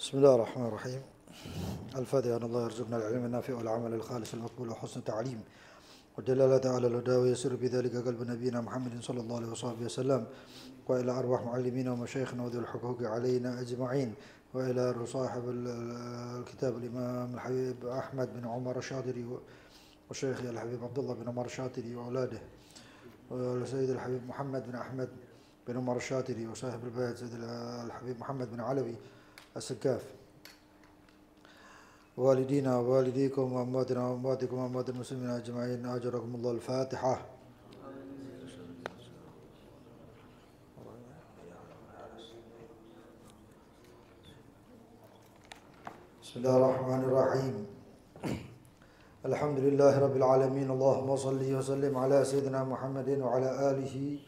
بسم الله الرحمن الرحيم. الفاتحة أن الله يرزقنا العلم النافع والعمل الخالص المقبول وحسن التعليم والدلالة على الهدى ويسر بذلك قلب نبينا محمد صلى الله عليه وصحبه وسلم وإلى أرواح معلمين ومشايخنا وذوي الحقوق علينا أجمعين وإلى صاحب الكتاب الإمام الحبيب أحمد بن عمر الشاطري وشيخي الحبيب عبد الله بن عمر الشاطري وأولاده والسيد الحبيب محمد بن أحمد بن عمر الشاطري وصاحب البيت سيد الحبيب محمد بن علوي السكاف والدينا ووالديكم وأمواتنا وأمواتكم وأموات المسلمين أجمعين أجركم الله. الفاتحة. بسم الله الرحمن الرحيم. الحمد لله رب العالمين. اللهم صل وسلم على سيدنا محمد وعلى آله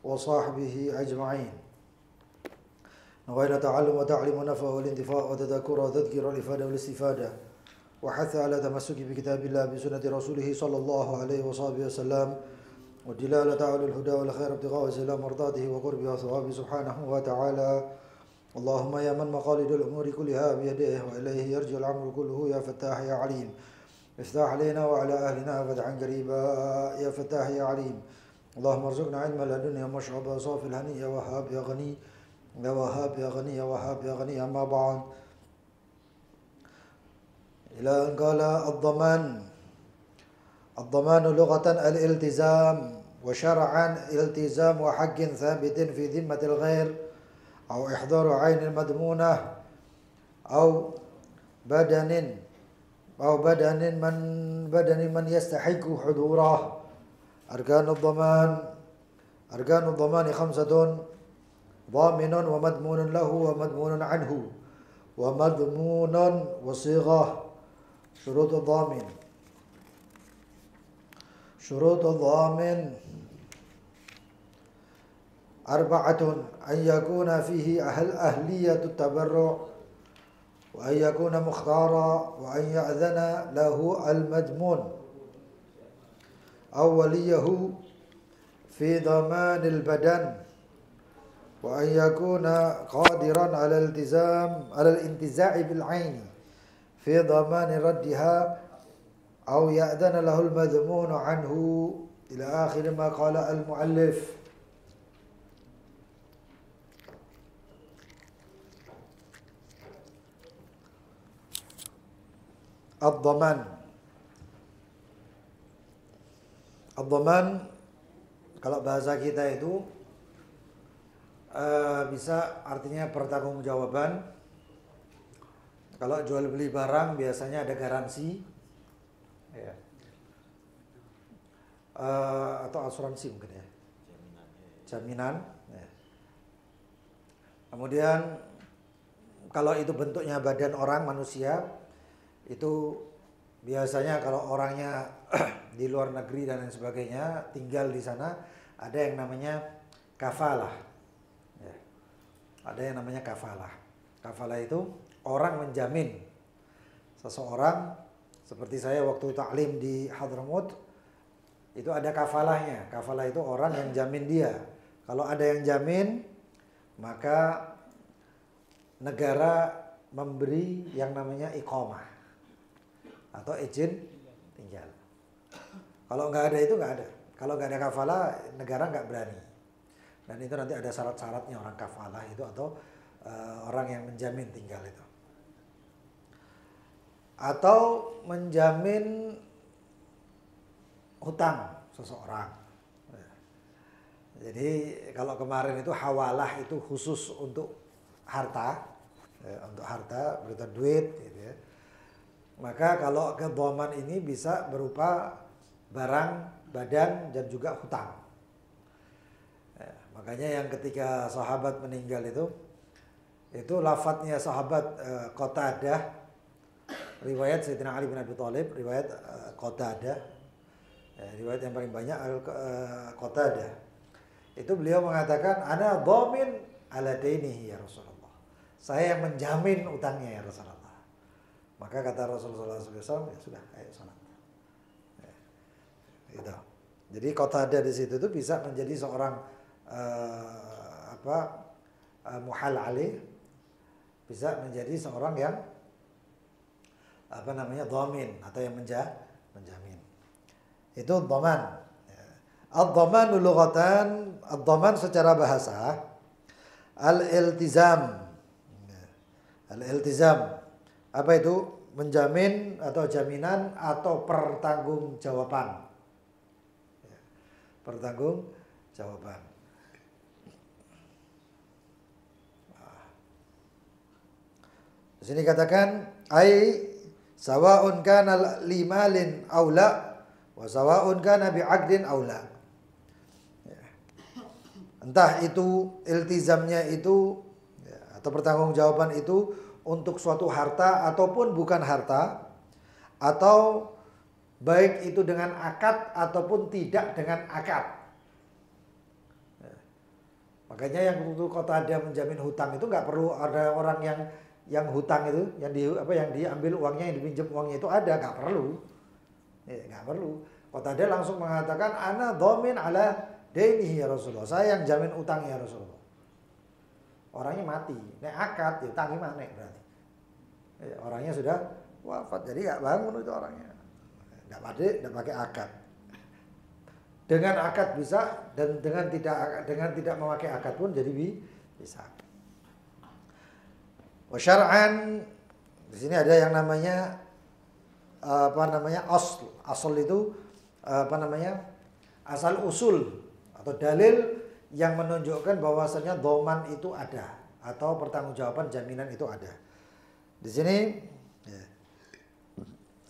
وصحبه أجمعين. نوينا تعلم وتعليم ونفع والانتفاع وتذكر وتذكير والإفادة والاستفادة وحث على تمسك بكتاب الله بسنة رسوله صلى الله عليه وصحبه وسلم والدلالة على الهدى والخير ابتغاء وسلام مرضاته وقربه وثوابه سبحانه وتعالى. اللهم يا من مقاليد الأمور كلها بيده وإليه يرجع الأمر كله يا فتاح يا عليم افتح علينا وعلى أهلنا فتحا قريبا يا فتاح يا عليم. اللهم ارزقنا علم لدنيا مشربا صافي الهني يا وهاب يا غني يا وهاب يا غني يا وهاب يا غني. أما بعد، إلى أن قال الضمان لغة الالتزام وشرعا التزام وحق ثابت في ذمة الغير أو إحضار عين مضمونة أو بدن من يستحق حضوره. أركان الضمان 5: ضامن ومضمون له ومضمون عنه ومضمون وصيغة. شروط الضامن 4: أن يكون فيه أهلية التبرع وأن يكون مختارا وأن يأذن له المضمون أو وليه في ضمان البدن وأن يكون قادرا على الانتزاع بالعين في ضمان ردها أو يأذن له المضمون عنه إلى آخر ما قال المؤلف. Ad-dhaman kalau bahasa kita itu bisa artinya pertanggungjawaban. Kalau jual beli barang biasanya ada garansi ya. Atau asuransi mungkin ya, jaminan ya. Kemudian kalau itu bentuknya badan orang manusia, itu biasanya kalau orangnya di luar negeri dan lain sebagainya tinggal di sana, ada yang namanya kafalah ya. Ada yang namanya kafalah. Kafalah itu orang menjamin seseorang. Seperti saya waktu taklim di Hadramut itu ada kafalahnya. Kafalah itu orang yang jamin dia. Kalau ada yang jamin, maka negara memberi yang namanya iqamah atau izin tinggal. Kalau nggak ada itu nggak ada. Kalau nggak ada kafalah, negara nggak berani. Dan itu nanti ada syarat-syaratnya orang kafalah itu atau orang yang menjamin tinggal itu. Atau menjamin hutang seseorang. Jadi kalau kemarin itu hawalah itu khusus untuk harta, berupa duit gitu ya. Maka kalau kedhaman ini bisa berupa barang, badan dan juga hutang. Makanya yang ketika sahabat meninggal itu lafadznya sahabat Qatadah, riwayat Sayyidina Ali bin Abi Thalib, riwayat Qatadah, riwayat yang paling banyak Qatadah. Itu beliau mengatakan, ana dhamin ala dainihi ya Rasulullah. Saya yang menjamin utangnya ya Rasulullah. Maka kata Rasulullah SAW, ya sudah, ayo salat. Gitu. Jadi Qatadah di situ tuh bisa menjadi seorang muhal alaih bisa menjadi seorang yang dhamin atau yang menjamin. Itu dhaman. Ad-dhamanu lughatan, ad-dhaman secara bahasa al-iltizam. Al-iltizam. Apa itu? Menjamin atau jaminan atau pertanggungjawaban. Pertanggungjawaban. Di sini katakan ai sawa'un kana limalin aula wa sawa'un kana bi'aqdin aula. Entah itu iltizamnya itu atau pertanggungjawaban itu untuk suatu harta ataupun bukan harta, atau baik itu dengan akad ataupun tidak dengan akad. Makanya yang untuk Qatadah menjamin hutang itu nggak perlu ada orang yang hutang itu, yang diambil uangnya, yang dipinjam uangnya itu ada, nggak perlu. Nggak perlu. Qatadah langsung mengatakan ana dhamin ala dainihi ya Rasulullah. Saya yang jamin utangnya ya Rasulullah. Orangnya mati, nek akad ya utang gimana berarti. Orangnya sudah wafat, jadi nggak bangun itu orangnya. Nggak pakai akad. Dengan akad bisa, dan dengan tidak memakai akad pun jadi bisa. Wa syar'an, di sini ada yang namanya asl. Asl itu asal usul atau dalil yang menunjukkan bahwasanya dhaman itu ada atau pertanggungjawaban jaminan itu ada. Di sini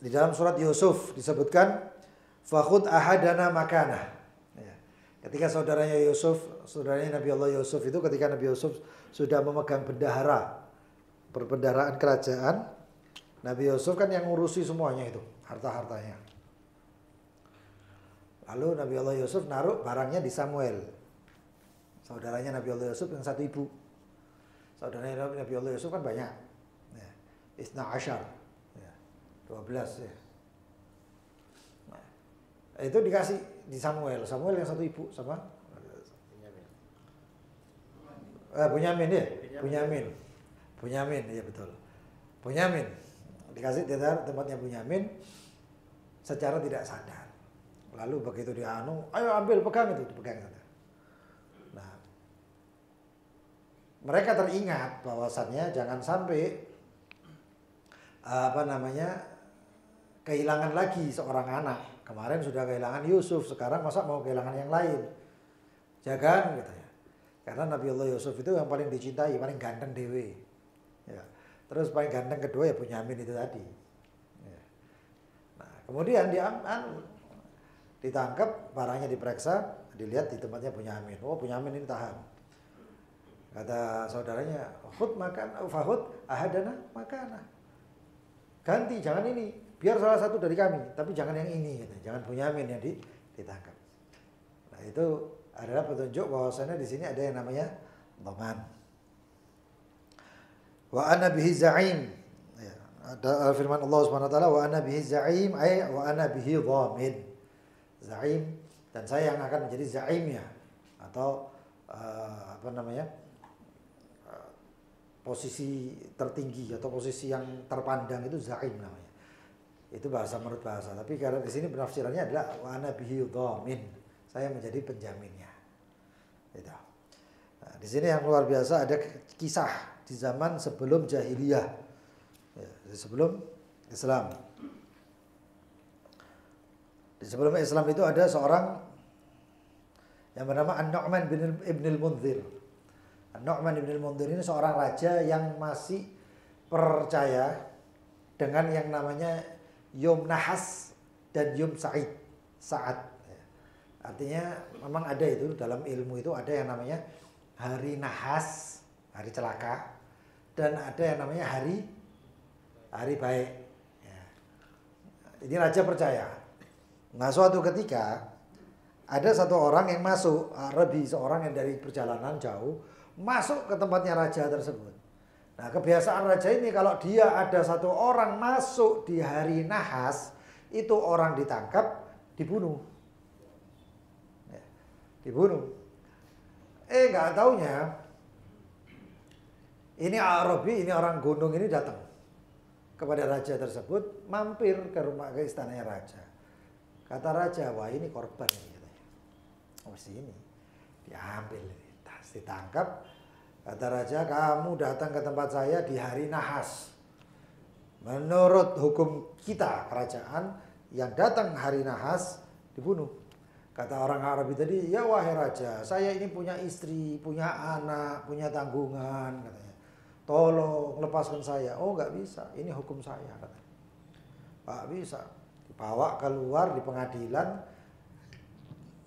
di dalam surat Yusuf disebutkan fakhud ahadana makanah. Ketika saudaranya Nabi Allah Yusuf itu, ketika Nabi Yusuf sudah memegang perbendaharaan kerajaan, Nabi Yusuf kan yang ngurusi semuanya itu, harta-hartanya. Lalu Nabi Allah Yusuf naruh barangnya di Samuel. Saudaranya Nabi Allah Yusuf yang satu ibu. Saudaranya Nabi Allah Yusuf kan banyak. Isna Ashar. 12 ya. Nah, itu dikasih di Samuel. Samuel yang satu ibu sama Bunyamin ya. Bunyamin, iya betul. Bunyamin dikasih di tempatnya Bunyamin secara tidak sadar. Lalu begitu dia ayo ambil, pegang itu, dipegang sana. Nah, mereka teringat bahwasannya jangan sampai kehilangan lagi seorang anak. Kemarin sudah kehilangan Yusuf, sekarang masa mau kehilangan yang lain? Jangan gitu ya. Karena Nabi Allah Yusuf itu yang paling dicintai, paling ganteng dewe. Ya. Terus paling ganteng kedua ya Bunyamin itu tadi. Ya. Nah, kemudian ditangkap, barangnya diperiksa, dilihat di tempatnya Bunyamin. Oh, Bunyamin ini tahan. Kata saudaranya, fahud ahadana makana. Ganti, jangan ini. Biar salah satu dari kami, tapi jangan yang ini, gitu. Jangan Bunyamin yang ditangkap. Nah, itu adalah petunjuk bahwasanya di sini ada yang namanya dhaman. Wa ana bihi za'im. Ya, ada firman Allah Subhanahu wa taala, wa ana bihi za'im ay wa ana bihi dhamin. Za'im, dan saya yang akan menjadi za'imnya atau posisi tertinggi atau posisi yang terpandang itu za'im namanya. Itu menurut bahasa. Tapi karena di sini penafsirannya adalah wa ana bihi dhamin. Saya menjadi penjaminnya. Gitu. Nah, di sini yang luar biasa ada kisah di zaman sebelum jahiliyah. Ya, sebelum Islam. Di sebelum Islam itu ada seorang yang bernama An-Nu'man ibn al-Munzir. An-Nu'man ibn al-Munzir ini seorang raja yang masih percaya dengan yang namanya Yom Nahas dan Yom Sa'ad. Artinya memang ada itu dalam ilmu itu ada yang namanya hari nahas, hari celaka, dan ada yang namanya hari baik. Ya. Ini raja percaya. Nah, suatu ketika ada satu orang yang masuk, Arabi, seorang yang dari perjalanan jauh masuk ke tempatnya raja tersebut. Nah, kebiasaan raja ini kalau dia ada satu orang masuk di hari nahas, itu orang ditangkap, dibunuh. Dibunuh. Nggak taunya Ini Arabi, ini orang gunung ini datang kepada raja tersebut, mampir ke istananya raja. Kata raja, wah ini korban ini katanya. Oh sini diambil, tas ditangkap. Kata raja, kamu datang ke tempat saya di hari nahas. Menurut hukum kita kerajaan, yang datang hari nahas dibunuh. Kata orang Arabi tadi, ya wahai raja, saya ini punya istri, punya anak, punya tanggungan, katanya. Tolong lepaskan saya. Oh nggak bisa, ini hukum saya, katanya. Nggak bisa. Dibawa keluar di pengadilan.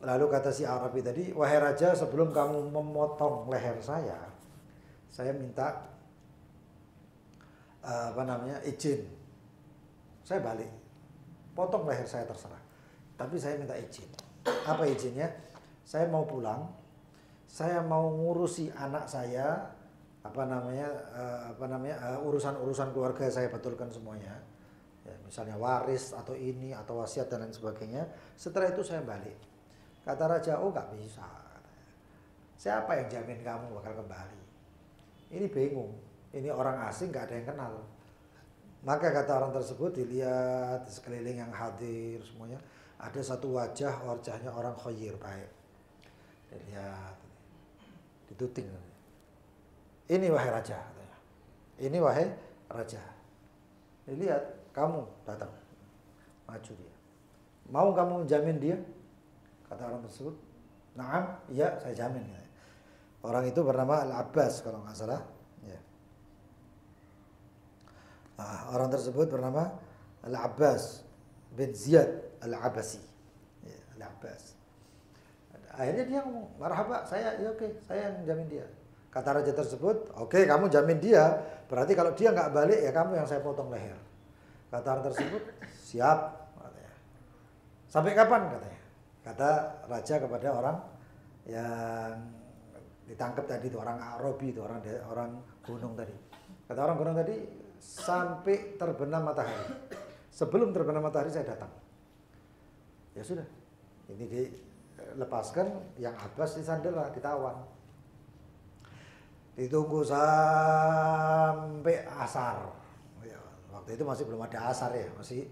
Lalu kata si Arabi tadi, wahai raja, sebelum kamu memotong leher saya minta izin. Saya balik, potong leher saya terserah. Tapi saya minta izin. Apa izinnya? Saya mau pulang, saya mau ngurusi anak saya, urusan-urusan keluarga saya betulkan semuanya. Ya, misalnya waris atau ini atau wasiat dan lain sebagainya. Setelah itu saya balik. Kata raja, oh nggak bisa. Siapa yang jamin kamu bakal kembali? Ini bingung. Ini orang asing nggak ada yang kenal. Maka kata orang tersebut, dilihat di sekeliling yang hadir semuanya, ada satu wajahnya orang khair, baik. Dilihat, dituting. Ini wahai raja, katanya. Ini wahai raja. Dilihat, kamu datang, maju dia. Mau kamu menjamin dia? Kata orang tersebut, naam, iya saya jamin. Orang itu bernama Al-Abbas kalau nggak salah. Ya. Nah, orang tersebut bernama Al-Abbas bin Ziyad Al-Abasi. Ya, Al-Abbas. Akhirnya dia ngomong, marhaba, saya ya oke, saya yang jamin dia. Kata raja tersebut, oke, kamu jamin dia, berarti kalau dia nggak balik ya kamu yang saya potong leher. Kata orang tersebut, siap, katanya. Sampai kapan, katanya. Kata raja kepada orang yang ditangkap tadi, itu orang Arabi, itu orang gunung tadi. Kata orang gunung tadi, sampai terbenam matahari. Sebelum terbenam matahari saya datang. Ya sudah, ini dilepaskan, yang Abbas disandera, ditawan. Ditunggu sampai asar. Ya, waktu itu masih belum ada asar ya, masih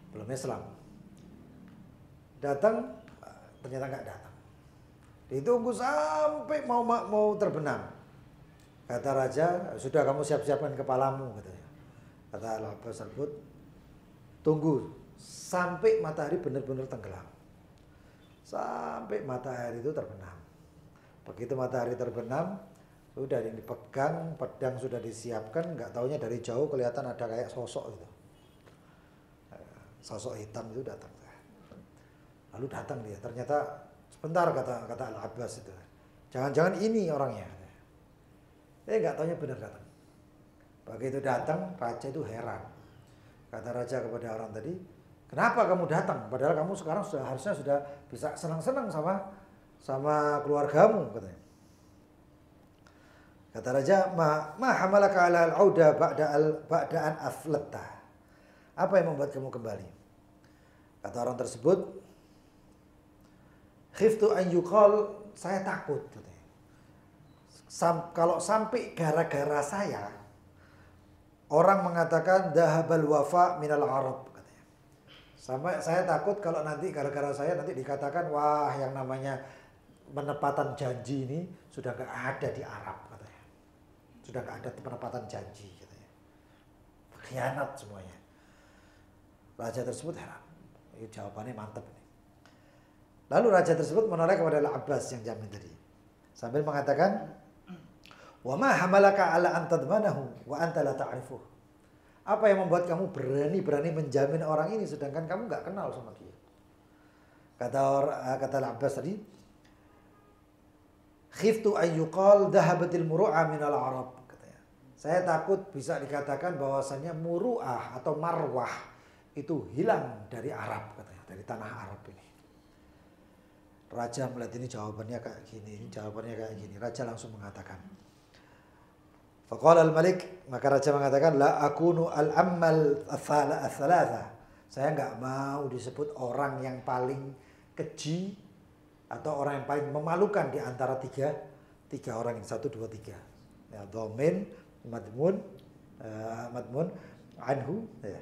belum Islam. Datang, ternyata nggak datang. Ditunggu sampai mau terbenam. Kata raja, sudah kamu siap-siapkan kepalamu, katanya. Kata Al-Abbas tersebut, tunggu sampai matahari benar-benar tenggelam. Sampai matahari itu terbenam. Begitu matahari terbenam, udah yang dipegang, pedang sudah disiapkan, nggak taunya dari jauh kelihatan ada kayak sosok gitu. Sosok hitam itu datang. Lalu datang dia, ternyata sebentar kata Al-Abbas itu. Jangan-jangan ini orangnya. Nggak taunya benar datang. Begitu datang, raja itu heran. Kata raja kepada orang tadi, kenapa kamu datang? Padahal kamu sekarang harusnya sudah bisa senang-senang sama keluargamu, katanya. Kata raja, ma hamalaka ala al-auda ba'da'an aflatta. Apa yang membuat kamu kembali? Kata orang tersebut, khiftu an yuqal, saya takut, katanya. Kalau sampai gara-gara saya orang mengatakan dahabal wafa minal Arab, katanya. Sampai saya takut kalau nanti gara-gara saya nanti dikatakan wah yang namanya penepatan janji ini sudah gak ada di Arab, katanya. Sudah gak ada penepatan janji, katanya. Khianat semuanya. Raja tersebut heran. Ini jawabannya mantap ini. Lalu raja tersebut menoleh kepada Al-Abbas yang jamin tadi. Sambil mengatakan, wa ma hamalaka ala an tadmanahu wa anta la ta'rifuh. Apa yang membuat kamu berani menjamin orang ini sedangkan kamu nggak kenal sama dia? Kata Al-Abbas tadi, khiftu an yuqal dhahabatil muru'ah minal Arab, katanya. Saya takut bisa dikatakan bahwasannya muru'ah atau marwah itu hilang dari Arab, katanya, dari tanah Arab ini. Raja melihat ini jawabannya kayak gini, Raja langsung mengatakan, faqala al-malik, maka raja mengatakan, la akunu al-ammal ats-tsalatsa. Saya enggak mau disebut orang yang paling keji atau orang yang paling memalukan di antara tiga tiga orang ini, 1, 2, 3. Ya, dhamin, madmun, madmun anhu, ya,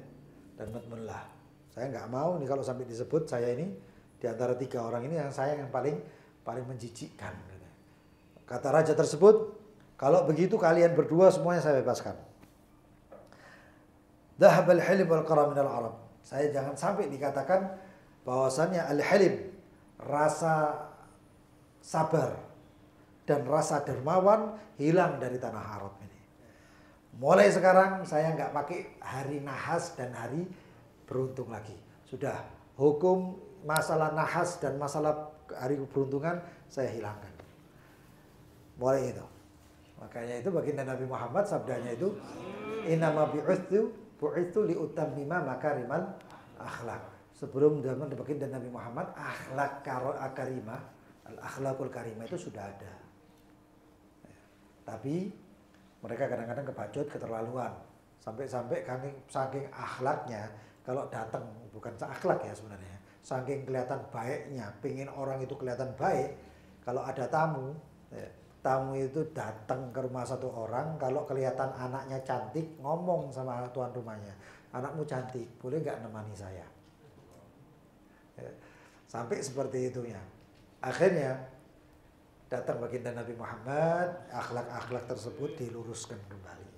dan madmun lah. Saya nggak mau nih kalau sampai disebut saya ini di antara tiga orang ini yang saya yang paling menjijikkan. Kata raja tersebut, kalau begitu kalian berdua semuanya saya bebaskan. Dhahabal hilim wal qara minal Arab. Saya jangan sampai dikatakan bahwasannya al-hilim, rasa sabar dan rasa dermawan hilang dari tanah Arab ini. Mulai sekarang saya nggak pakai hari nahas dan hari beruntung lagi. Sudah, hukum masalah nahas dan masalah hari keberuntungan saya hilangkan. Mulai itu. Makanya itu baginda Nabi Muhammad sabdanya itu, innama bu'itsu liutammima makarimal akhlak. Sebelum baginda Nabi Muhammad, akhlak karimah, al-akhlakul karimah itu sudah ada. Tapi mereka kadang-kadang kebacut, keterlaluan. Sampai-sampai saking akhlaknya, kalau datang, bukan akhlak ya sebenarnya, saking kelihatan baiknya, pengen orang itu kelihatan baik, kalau ada tamu, ya, tamu itu datang ke rumah satu orang, kalau kelihatan anaknya cantik, ngomong sama tuan rumahnya, anakmu cantik, boleh nggak nemani saya? Ya, sampai seperti itunya. Akhirnya datang baginda Nabi Muhammad, akhlak-akhlak tersebut diluruskan kembali.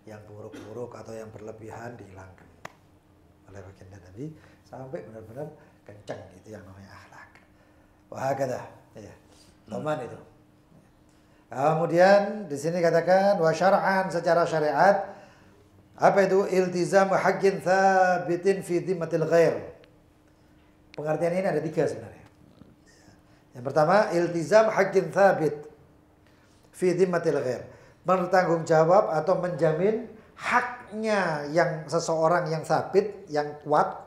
Yang buruk-buruk atau yang berlebihan dihilangkan oleh baginda Nabi sampai benar-benar kencang, itu yang namanya akhlak. Wahakadzah, ya. Teman itu. Kemudian di sini katakan wa syar'an, secara syariat apa itu iltizam haqqin tsabitin fi dhimmatil ghair. Pengertian ini ada 3 sebenarnya. Yang pertama, iltizam haqqin tsabit fi dhimmatil ghair. Bertanggung jawab atau menjamin haknya yang seseorang yang sabit, yang kuat,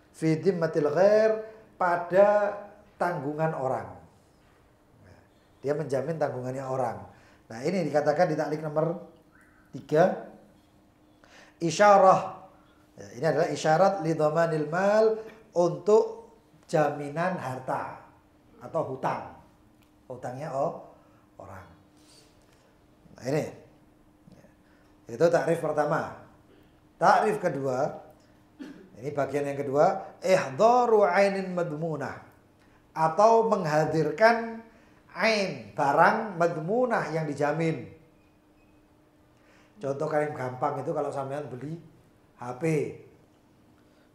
fi dhimmatil ghair, pada tanggungan orang. Dia menjamin tanggungannya orang. Nah, ini dikatakan di taklid nomor 3, isyarah. Ya, ini adalah isyarat li dhamanil mal, untuk jaminan harta atau hutang. Hutangnya orang. Nah, ini. Itu takrif pertama. Takrif kedua, ini bagian yang kedua, ihdharu ainin madmunah, atau menghadirkan ain, barang madmunah yang dijamin. Contoh paling gampang itu kalau sampean beli HP.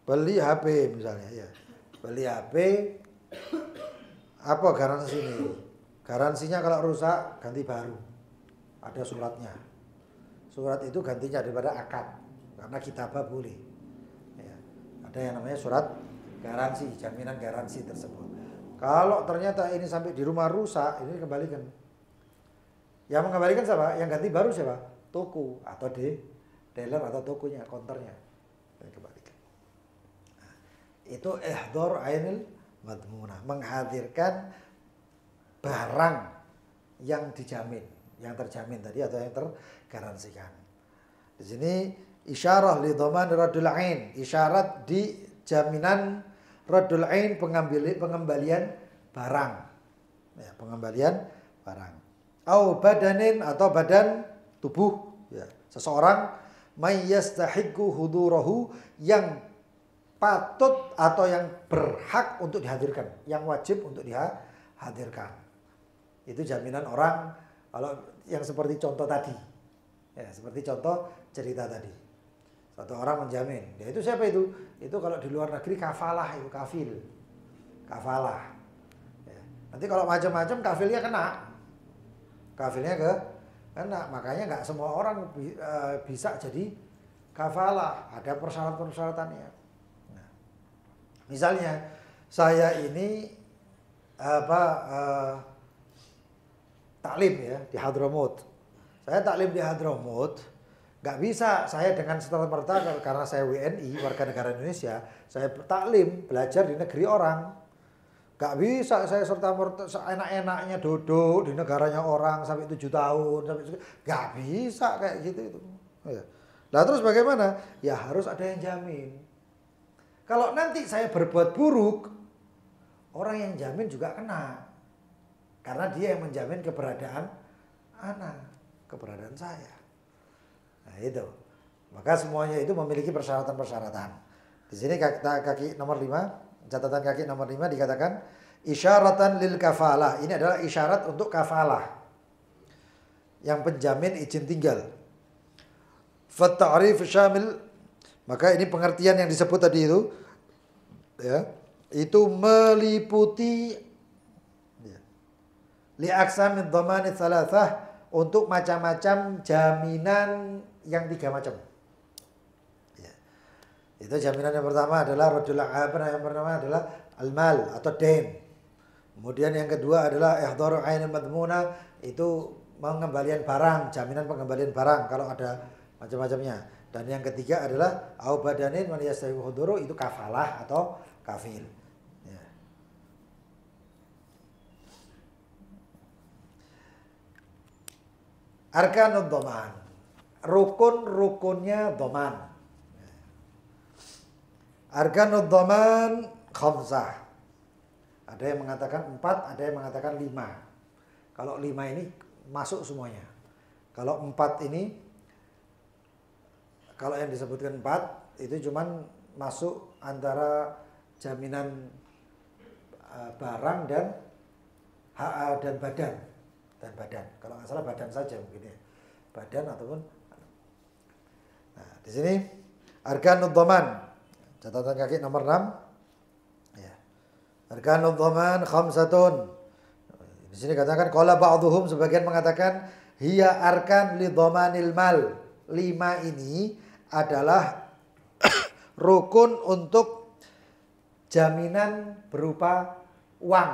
Beli HP misalnya ya. Beli HP, apa garansi ini? Garansinya kalau rusak ganti baru. Ada suratnya. Surat itu gantinya daripada akad, karena kitabah boleh. Ya. Ada yang namanya surat garansi, jaminan garansi tersebut. Kalau ternyata ini sampai di rumah rusak, ini kembalikan. Yang mengembalikan siapa? Yang ganti baru siapa? Toko atau dealer atau tokonya, konternya. Kembalikan. Nah, itu ihdhar ainil madmunah, menghadirkan barang yang dijamin, yang terjamin tadi atau yang tergaransikan. Di sini isyarah li dhaman radul ain, isyarat di jaminan radul ain, pengembalian barang. Ya, pengembalian barang. Au badanin, atau badan tubuh, ya. Seseorang may yastahiqu hudurahu, yang patut atau yang berhak untuk dihadirkan, yang wajib untuk dihadirkan. Itu jaminan orang kalau yang seperti contoh tadi. Ya, seperti contoh cerita tadi. Satu orang menjamin. Ya, itu siapa itu? Itu kalau di luar negeri kafalah, itu kafil. Kafalah. Ya. Nanti kalau macam-macam kafilnya kena. Kafilnya kena. Makanya nggak semua orang bisa jadi kafalah. Ada persyaratan-persyaratannya. Nah, misalnya saya ini taklim ya di Hadramut. Saya taklim di Hadramut, nggak bisa saya dengan serta-merta karena saya WNI, warga negara Indonesia, saya taklim belajar di negeri orang. Nggak bisa saya serta-merta enak-enaknya duduk di negaranya orang sampai 7 tahun, nggak bisa kayak gitu itu. Nah terus bagaimana? Ya harus ada yang jamin. Kalau nanti saya berbuat buruk, orang yang jamin juga kena. Karena dia yang menjamin keberadaan anak, keberadaan saya. Nah itu. Maka semuanya itu memiliki persyaratan-persyaratan. Di sini kaki nomor 5, catatan kaki nomor 5 dikatakan isyaratan lil kafalah. Ini adalah isyarat untuk kafalah. Yang penjamin izin tinggal. Fatta'rif syamil, maka ini pengertian yang disebut tadi itu ya, itu meliputi ya, li aqsamid dhamani thalathah, untuk macam-macam jaminan yang 3 macam. Ya. Itu jaminan yang pertama adalah yang pertama adalah al-mal atau dain. Kemudian yang kedua adalah ihdaru ainil madmuna, itu pengembalian barang, jaminan pengembalian barang kalau ada macam-macamnya. Dan yang ketiga adalah au badanin man yastahiqu huduru, itu kafalah atau kafil. Ya. Arkanud dhaman, rukun-rukunnya dhaman. Arkanud dhaman khamsah. Ada yang mengatakan 4, ada yang mengatakan 5. Kalau 5 ini masuk semuanya. Kalau 4 ini, kalau yang disebutkan 4 itu cuman masuk antara jaminan barang dan badan. Kalau nggak salah badan saja mungkin ya. Badan ataupun. Nah, di sini arkanud dhaman. Catatan kaki nomor 6. Ya. Arkanud dhaman khamsatun. Di sini katakan qala ba'dhum, sebagian mengatakan hiya arkan li dhamanil mal. 5 ini adalah rukun untuk jaminan berupa uang.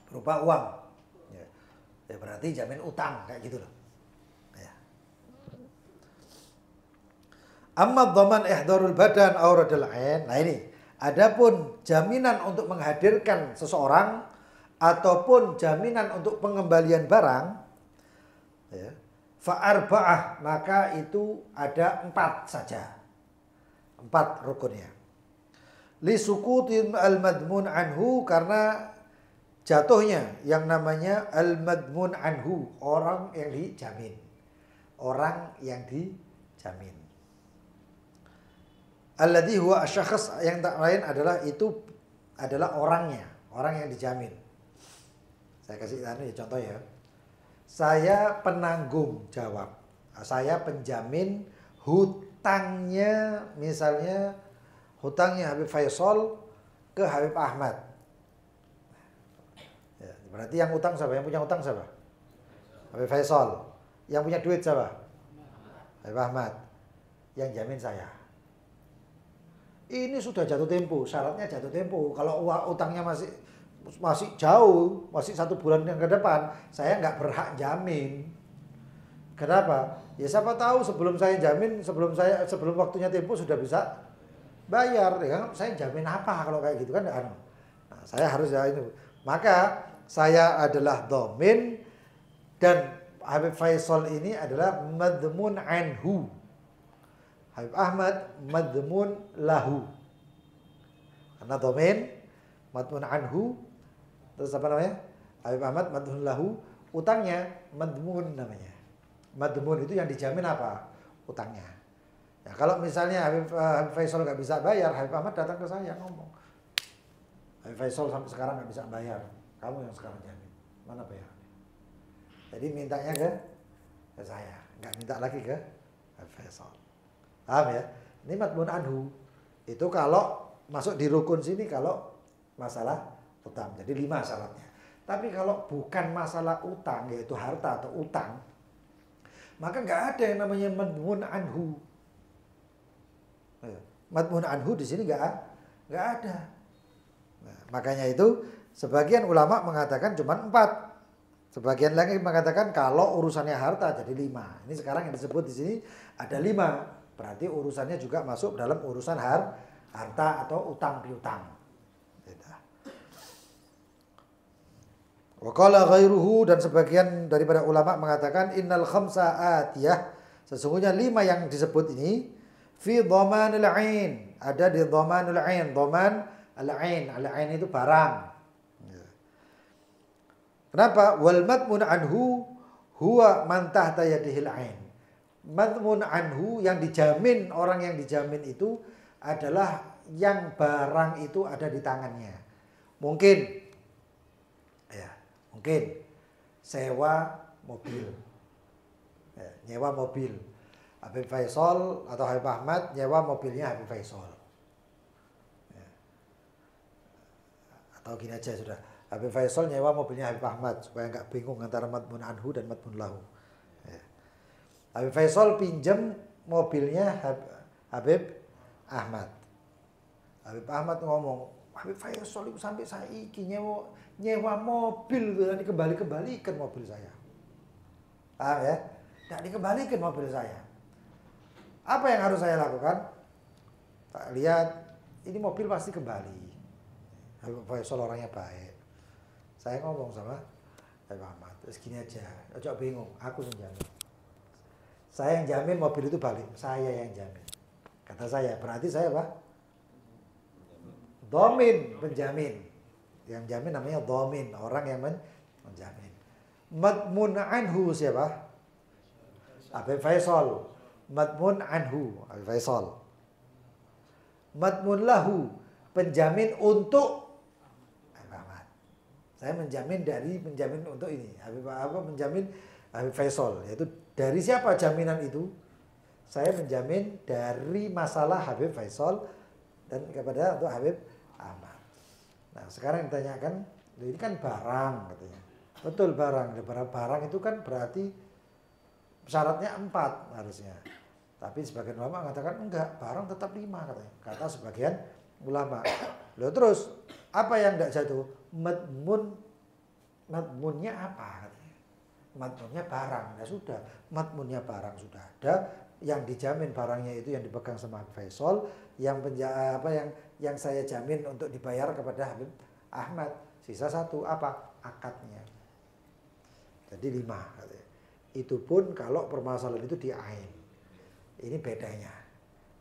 Berupa uang. Ya berarti jamin utang kayak gitu loh. Ya. Amma dhaman ihdarul badan aw radul ain. Nah ini, adapun jaminan untuk menghadirkan seseorang ataupun jaminan untuk pengembalian barang, ya, fa'arba'ah, maka itu ada 4 saja. 4 rukunnya. Li sukutin al-madmun anhu, karena jatuhnya yang namanya al-madmun anhu, orang yang dijamin. Orang yang dijamin. Alladhi huwa asyakhs, yang tak lain adalah itu adalah orangnya, orang yang dijamin. Saya kasih contoh ya. Saya penanggung jawab. Saya penjamin hutangnya, misalnya hutangnya Habib Faisal ke Habib Ahmad. Ya, berarti yang utang siapa? Yang punya utang siapa? Habib Faisal. Yang punya duit siapa? Habib Ahmad. Yang jamin saya. Ini sudah jatuh tempo, syaratnya jatuh tempo. Kalau utangnya masih jauh, masih 1 bulan yang ke depan, saya nggak berhak jamin. Kenapa? Ya siapa tahu sebelum saya jamin, sebelum waktunya tempo sudah bisa bayar. Ya, saya jamin apa kalau kayak gitu kan? Nah, saya harus ya itu. Maka saya adalah dhamin dan Habib Faisal ini adalah madmun anhu. Habib Ahmad madmun lahu. Karena dhamin, madmun anhu. Terus apa namanya? Habib Ahmad madmun lahu, utangnya madmun namanya. Madmun itu yang dijamin apa? Utangnya. Ya, kalau misalnya Habib Faisal nggak bisa bayar, Habib Ahmad datang ke saya ngomong, Habib Faisal sampai sekarang nggak bisa bayar, kamu yang sekarang jamin, mana bayarnya? Jadi mintanya ke saya, nggak minta lagi ke Habib Faisal. Paham ya? Ini madmun anhu. Itu kalau masuk di rukun sini kalau masalah utang. Jadi 5 syaratnya. Tapi kalau bukan masalah utang, yaitu harta atau utang, maka nggak ada yang namanya madmun anhu. Madmun anhu di sini nggak ada. Nah, makanya itu sebagian ulama mengatakan cuma 4. Sebagian lagi mengatakan kalau urusannya harta jadi 5. Ini sekarang yang disebut di sini ada 5. Berarti urusannya juga masuk dalam urusan harta atau utang piutang. Wa qala ghairuhu, dan sebagian daripada ulama mengatakan innal khamsa atiyah, sesungguhnya 5 yang disebut ini fi dhamanil ain, ada di dhamanul ain. Dhaman al-ain. Al-ain itu barang. Kenapa? Wal madmun anhu huwa man tahta yadihil ain. Madmun anhu yang dijamin, orang yang dijamin itu adalah yang barang itu ada di tangannya. Mungkin ya, mungkin sewa mobil. Ya, nyewa mobil. Habib Faisal atau Habib Ahmad nyewa mobilnya Habib Faisal. Ya. Atau gini aja sudah. Habib Faisal nyewa mobilnya Habib Ahmad supaya nggak bingung antara madmun anhu dan madmun lahu. Ya. Habib Faisal pinjam mobilnya Habib Ahmad. Habib Ahmad ngomong, Habib Faisal itu sampai saiki nyewa mobil dan dikembalikan mobil saya. Paham ya? Tidak dikembalikan mobil saya. Apa yang harus saya lakukan? Tak lihat, ini mobil pasti kembali. Habib Faisal orangnya baik. Saya ngomong sama Habib Ahmad, terus gini aja, ojo bingung, aku yang jamin. Saya yang jamin mobil itu balik, saya yang jamin. Kata saya, berarti saya apa? Dhamin, penjamin. Yang jamin namanya dhamin, orang yang menjamin. Madmun anhu siapa? Habib Faisal. Madmun anhu Habib Faisal. Madmun lahu, penjamin untuk Habib Ahmad. Saya menjamin dari penjamin untuk ini. Menjamin Habib Faisal. Yaitu dari siapa jaminan itu? Saya menjamin dari masalah Habib Faisal dan kepada untuk Habib Ahmad. Nah sekarang ditanyakan, ini kan barang katanya. Betul barang. Barang itu kan berarti syaratnya 4 harusnya. Tapi sebagian ulama mengatakan enggak, barang tetap 5 katanya. Kata sebagian ulama. Loh terus apa yang enggak jatuh? Madmunnya apa katanya? Madmunnya barang. Ya sudah, madmunnya barang sudah ada. Yang dijamin barangnya itu yang dipegang sama Habib Faisal, yang saya jamin untuk dibayar kepada Habib Ahmad. Sisa 1 apa? Akadnya. Jadi 5 katanya. Itu pun kalau permasalahan itu di ain. Ini bedanya.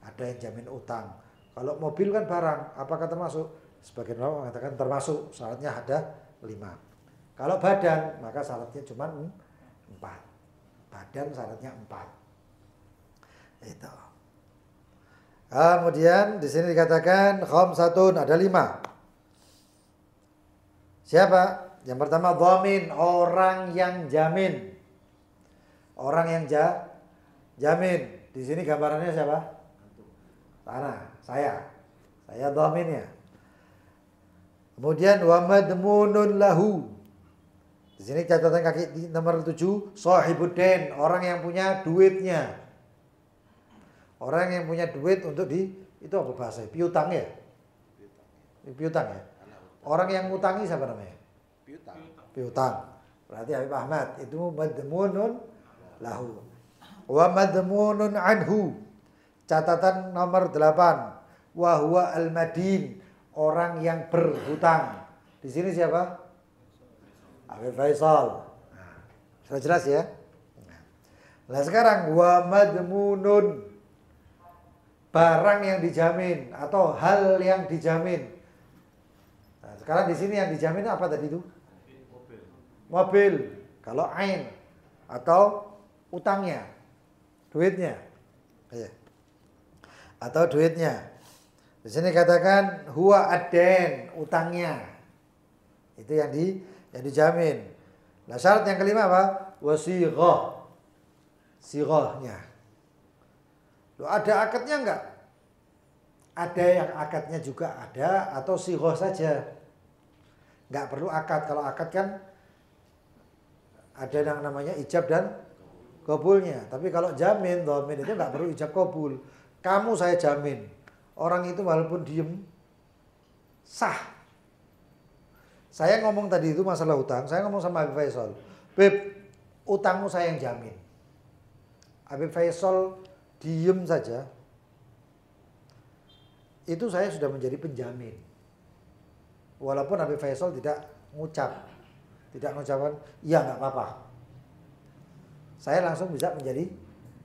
Ada yang jamin utang. Kalau mobil kan barang, apakah termasuk? Sebagian orang mengatakan termasuk, syaratnya ada 5. Kalau badan, maka syaratnya cuma 4. Badan syaratnya 4. Itu. Kemudian di sini dikatakan khamsatun, ada 5. Siapa? Yang pertama dhamin, orang yang jamin. Orang yang jamin. Di sini gambarannya siapa? Tanah, saya. Saya dhaminnya. Kemudian wa madmunun lahu. Di sini catatan kaki nomor 7, sahibuddin, orang yang punya duitnya. Orang yang punya duit untuk itu apa bahasa? Piutang ya? Piutang ya? Orang yang ngutangi siapa namanya? Piutang. Berarti Habib Ahmad itu madmunun lahu. Wa madmunun anhu. Catatan nomor 8. Wa huwa al-madin, orang yang berhutang. Di sini siapa? Habib Faisal. Nah, sudah jelas ya? Nah, sekarang wa madmunun, barang yang dijamin atau hal yang dijamin. Nah, sekarang di sini yang dijamin apa tadi itu? Mobil. Kalau ain atau utangnya, duitnya. Iya. Atau duitnya. Di sini katakan huwa ad-dain, utangnya. Itu yang dijamin. Nah, syarat yang kelima apa? Wasighah. Sighahnya. Loh, ada akadnya enggak? Ada yang akadnya juga ada atau sighah saja. Enggak perlu akad. Kalau akad kan ada yang namanya ijab dan qabulnya. Tapi kalau jamin, dhamin itu enggak perlu ijab qabul. Kamu saya jamin. Orang itu walaupun diem sah. Saya ngomong tadi itu masalah utang, saya ngomong sama Habib Faisal. Beb, utangmu saya yang jamin. Habib Faisal diem saja, itu saya sudah menjadi penjamin. Walaupun Habib Faisal tidak mengucapkan, iya nggak apa-apa. Saya langsung bisa menjadi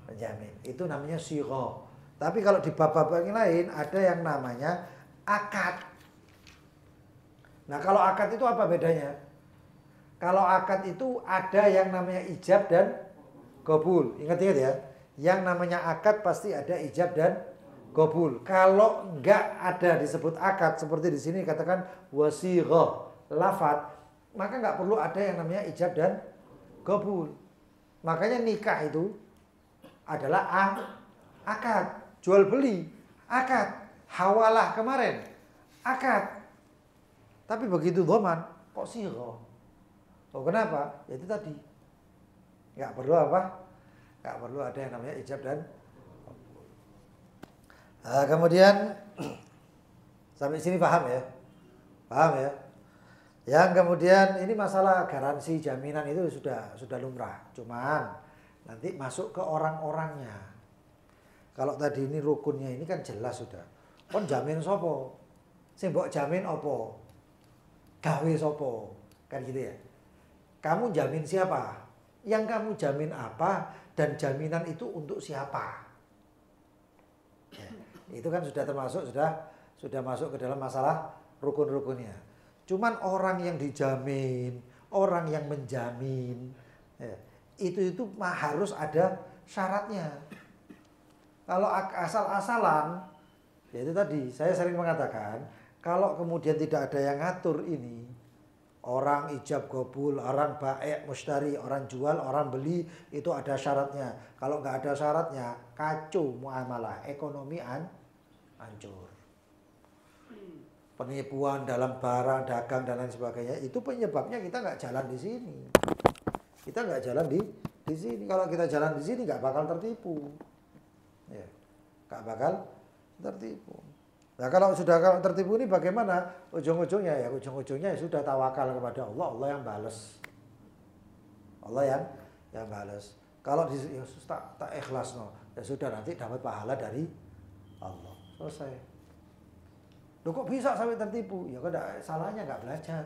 penjamin. Itu namanya sighah. Tapi kalau di bab-bab yang lain ada yang namanya akad. Nah kalau akad itu apa bedanya? Kalau akad itu ada yang namanya ijab dan qabul. Ingat-ingat ya. Yang namanya akad pasti ada ijab dan qabul. Kalau enggak ada disebut akad seperti di sini katakan wasighah, lafadz, maka enggak perlu ada yang namanya ijab dan qabul. Makanya nikah itu adalah akad, jual beli, akad, hawalah kemarin, akad. Tapi begitu dhaman kok sighah. Oh kenapa? Ya itu tadi. Enggak perlu apa? Enggak perlu ada yang namanya ijab dan kemudian sampai sini paham ya? Paham ya? Yang kemudian ini masalah garansi jaminan itu sudah lumrah. Cuman nanti masuk ke orang-orangnya. Kalau tadi ini rukunnya ini kan jelas sudah. Kon jamin sopo? Sing mbok jamin opo? Gawe sopo? Kan gitu ya. Kamu jamin siapa? Yang kamu jamin apa dan jaminan itu untuk siapa? Ya. Itu kan sudah termasuk sudah masuk ke dalam masalah rukun-rukunnya. Cuman orang yang dijamin, orang yang menjamin, ya, itu harus ada syaratnya. Kalau asal-asalan, ya itu tadi saya sering mengatakan, kalau kemudian tidak ada yang ngatur ini, orang ijab qabul, orang baik mushtari, orang jual, orang beli, itu ada syaratnya. Kalau nggak ada syaratnya, kacau muamalah, ekonomi hancur. Penipuan dalam barang, dagang dan lain sebagainya, itu penyebabnya kita nggak jalan di sini. Kita nggak jalan di sini. Kalau kita jalan di sini nggak bakal tertipu. Ya, nggak bakal tertipu. Nah kalau tertipu ini bagaimana? Ujung-ujungnya ya sudah tawakal kepada Allah, Allah yang balas. Allah yang balas. Kalau ya, tak ikhlas no, ya sudah nanti dapat pahala dari Allah. Selesai. Loh kok bisa sampai tertipu? Ya kok salahnya nggak belajar,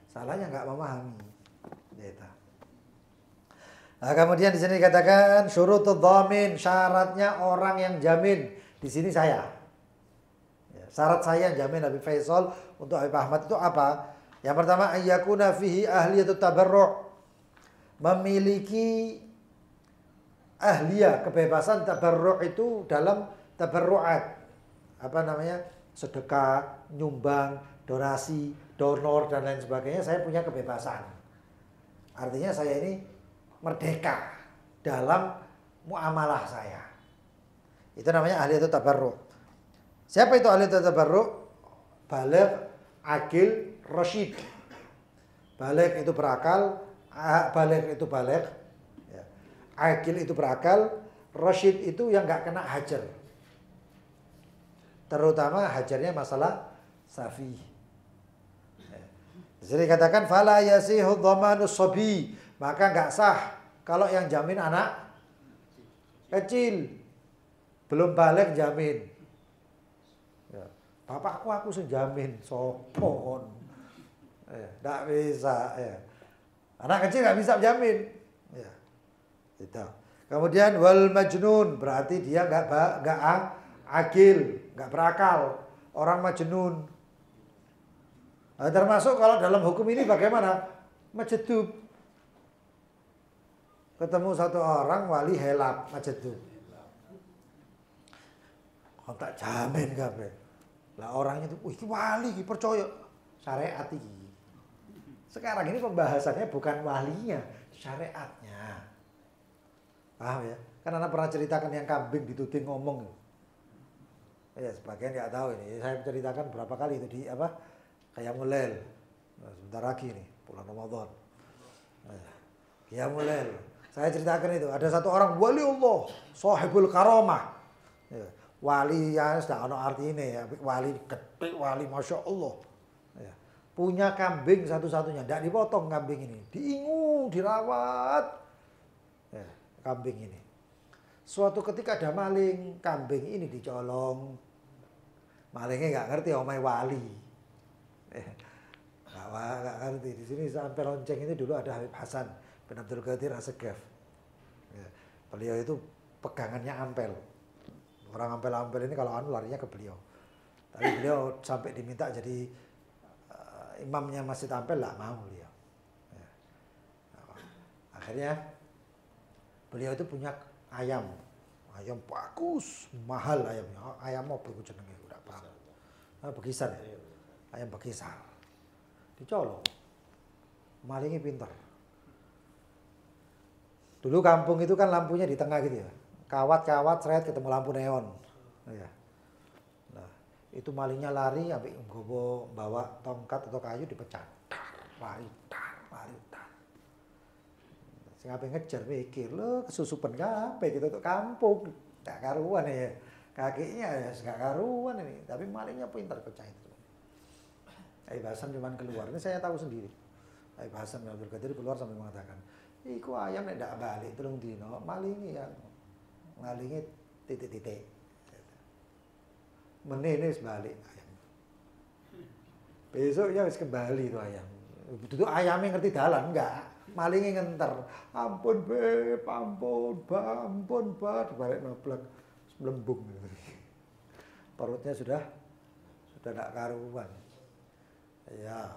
salahnya nggak memahami. Gitu. Nah, kemudian di sini dikatakan syurutud dhamin, syaratnya orang yang jamin. Di sini saya. Ya, syarat saya yang jamin Habib Faisal untuk Habib Ahmad itu apa? Yang pertama ayyakuna fihi ahliyatut tabarru'. Memiliki ahliyah, kebebasan tabarru' itu dalam tabarru'at. Apa namanya? Sedekah, nyumbang, donasi, donor dan lain sebagainya, saya punya kebebasan. Artinya saya ini merdeka dalam muamalah saya. Itu namanya ahliyatut tabarru'. Siapa itu ahliyatut tabarru'? Baligh, akil, rasyid. Baligh itu berakal, baligh itu baligh, ya. Akil itu berakal, rasyid itu yang nggak kena hajar. Terutama hajarnya masalah safi. Jadi katakan fala yasihu dhamanus sabi, maka enggak sah kalau yang jamin anak kecil belum balik jamin. Ya. Bapakku aku sing jamin, sopon. Enggak bisa ya. Anak kecil enggak bisa jamin. Ya. Itu. Kemudian wal majnun, berarti dia enggak akil, nggak berakal, orang majnun. Nah, termasuk kalau dalam hukum ini bagaimana? Majedub. Ketemu satu orang wali helap, majedub. Kok tak jamin kabeh. Lah orangnya itu, wih wali iki percaya syariat iki. Sekarang ini pembahasannya bukan walinya, syariatnya. Paham ya? Kan anak pernah ceritakan yang kambing dituding ngomong. Ya sebagian nggak tahu ini. Saya ceritakan berapa kali itu di apa Qiyamul Lail. Nah, sebentar lagi nih bulan Ramadan. Qiyamul Lail. Saya ceritakan itu ada satu orang wali Allah, sahibul karamah. Ya, wali yang sudah ada artinya ya, wali gede, wali masya Allah. Ya, punya kambing satu-satunya, tidak dipotong kambing ini, diingu, dirawat. Ya, kambing ini. Suatu ketika ada maling, kambing ini dicolong. Malingnya nggak ngerti omai wali, nggak ngerti. Di sini sampai lonceng ini dulu ada Habib Hasan bin Abdul Qadir Assegaf. Ya, beliau itu pegangannya ampel, Orang Ampel-Ampel ini kalau anu larinya ke beliau. Tapi beliau sampai diminta jadi imamnya Masjid Ampel lah mau beliau. Ya. Akhirnya beliau itu punya ayam bagus, mahal ayamnya. Ayam apa iku jenenge udah paham. Bekisar ya. Ayam bekisar. Dicolong. Malingnya pinter. Dulu kampung itu kan lampunya di tengah gitu ya. Kawat-kawat seret ketemu lampu neon. Ya. Nah, itu malingnya lari sampai bawa tongkat atau kayu dipecah. Lari. Sing ape ngejar mikir, lho kesusupan kabeh gitu untuk kampung. Gak karuan ya. Kakinya ya gak karuan ini, tapi malingnya pintar pecah itu. Habib Hasan cuman keluar, ini saya tahu sendiri. Habib Hasan bin Abdul Qadir keluar sampai mengatakan, iku ayam nek ndak balik telung dino, malingi titik-titik. Menene wis balik ayam. Besoknya wis kembali itu ayam. Itu ayamnya ngerti dalan enggak? Malingnya ngenter. Ampun Beb, ampun balik noblek melembung. Perutnya sudah enggak karuan. Ya.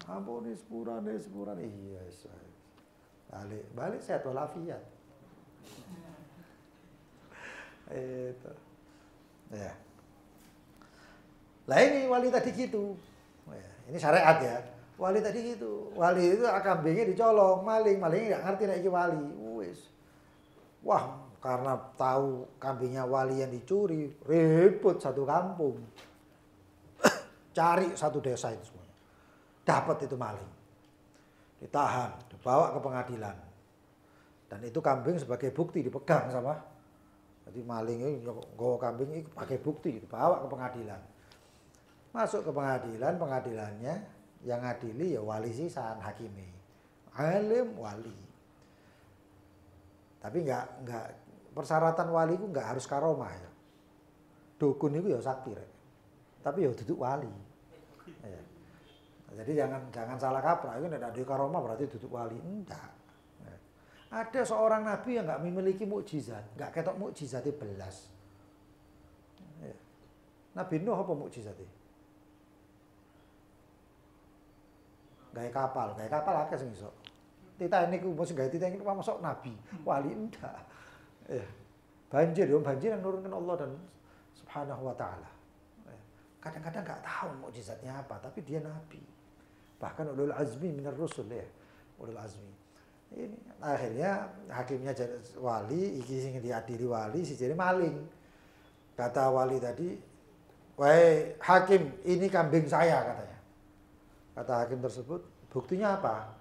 Ampun sepuran. Iya, balik sehat walafiat. Itu. Ya. Lah ini wali tadi gitu. Ya, ini syariat ya. Wali tadi gitu. Wali itu kambingnya dicolong, malingnya nggak ngerti nek iki wali. Wis. Wah, karena tahu kambingnya wali yang dicuri, ribut satu kampung. Cari satu desa itu semuanya. Dapat itu maling. Ditahan, dibawa ke pengadilan. Dan itu kambing sebagai bukti dipegang sama. Jadi maling ini nggawa kambing itu pakai bukti dibawa ke pengadilan. Masuk ke pengadilan, pengadilannya yang ngadili ya wali sisan hakimi. Alim wali. Tapi enggak persyaratan wali itu enggak harus karomah ya. Dukun itu ya sakti rek. Tapi ya duduk wali. Ya. Jadi jangan salah kaprah, itu tidak ada karomah berarti duduk wali, enggak. Ada seorang nabi yang enggak memiliki mukjizat, enggak ketok mukjizatnya belas. Ya. Nabi Nuh apa mukjizatnya? Gawe kapal akeh sing iso. Titanic ku mesti gawe Titanic masuk nabi, wali enggak. Ya. Banjir yang nurunkan Allah dan Subhanahu wa taala. Kadang-kadang enggak tahu mukjizatnya apa, tapi dia nabi. Bahkan ulul azmi minar rusul ya. Ulul azmi. Ini akhirnya hakimnya jadi wali, iki sing diadili wali, si jadi maling. Kata wali tadi, "Wahai hakim, ini kambing saya," katanya. Kata hakim tersebut, "Buktinya apa?"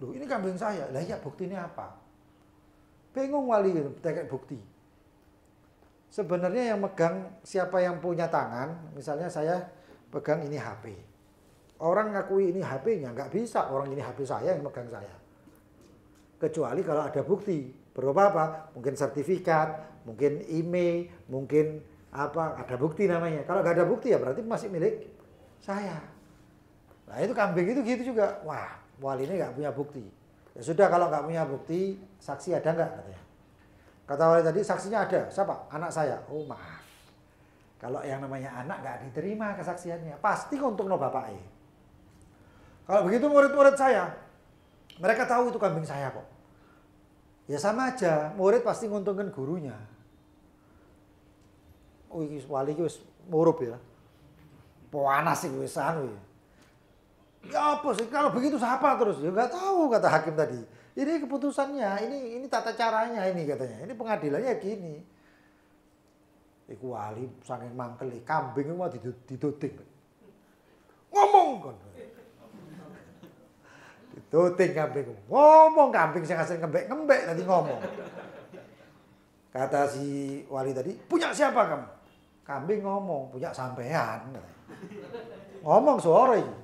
"Loh, ini kambing saya." "Lah iya, buktinya apa?" Bingung wali gitu, tekek bukti. Sebenarnya yang megang siapa yang punya tangan, misalnya saya pegang ini HP. Orang ngakui ini HP-nya, nggak bisa orang ini HP saya yang megang saya. Kecuali kalau ada bukti, berupa apa? Mungkin sertifikat, mungkin email, mungkin apa, ada bukti namanya. Kalau nggak ada bukti ya berarti masih milik saya. Nah itu kambing itu gitu juga. Wah, wali ini nggak punya bukti. Ya sudah kalau nggak punya bukti, saksi ada nggak katanya. Kata wali tadi saksinya ada. Siapa? Anak saya. Oh maaf. Kalau yang namanya anak nggak diterima kesaksiannya. Pasti untuk no bapaknya. Kalau begitu murid-murid saya, mereka tahu itu kambing saya kok. Ya sama aja, murid pasti nguntungkan gurunya. Oh ini wali ini murup ya. Panas sih wis anu ya. Ya apa sih kalau begitu siapa terus? Ya nggak tahu kata hakim tadi. Ini keputusannya, ini tata caranya ini katanya. Ini pengadilannya gini. Iku wali saking mangkeli, kambing mau didoting. Ngomong kon. Didoting kambing. Ngomong kambing sing asing ngembek tadi ngomong. Kata si wali tadi, "Punya siapa kamu?" Kambing ngomong, "Punya sampean." Ngomong suara ini.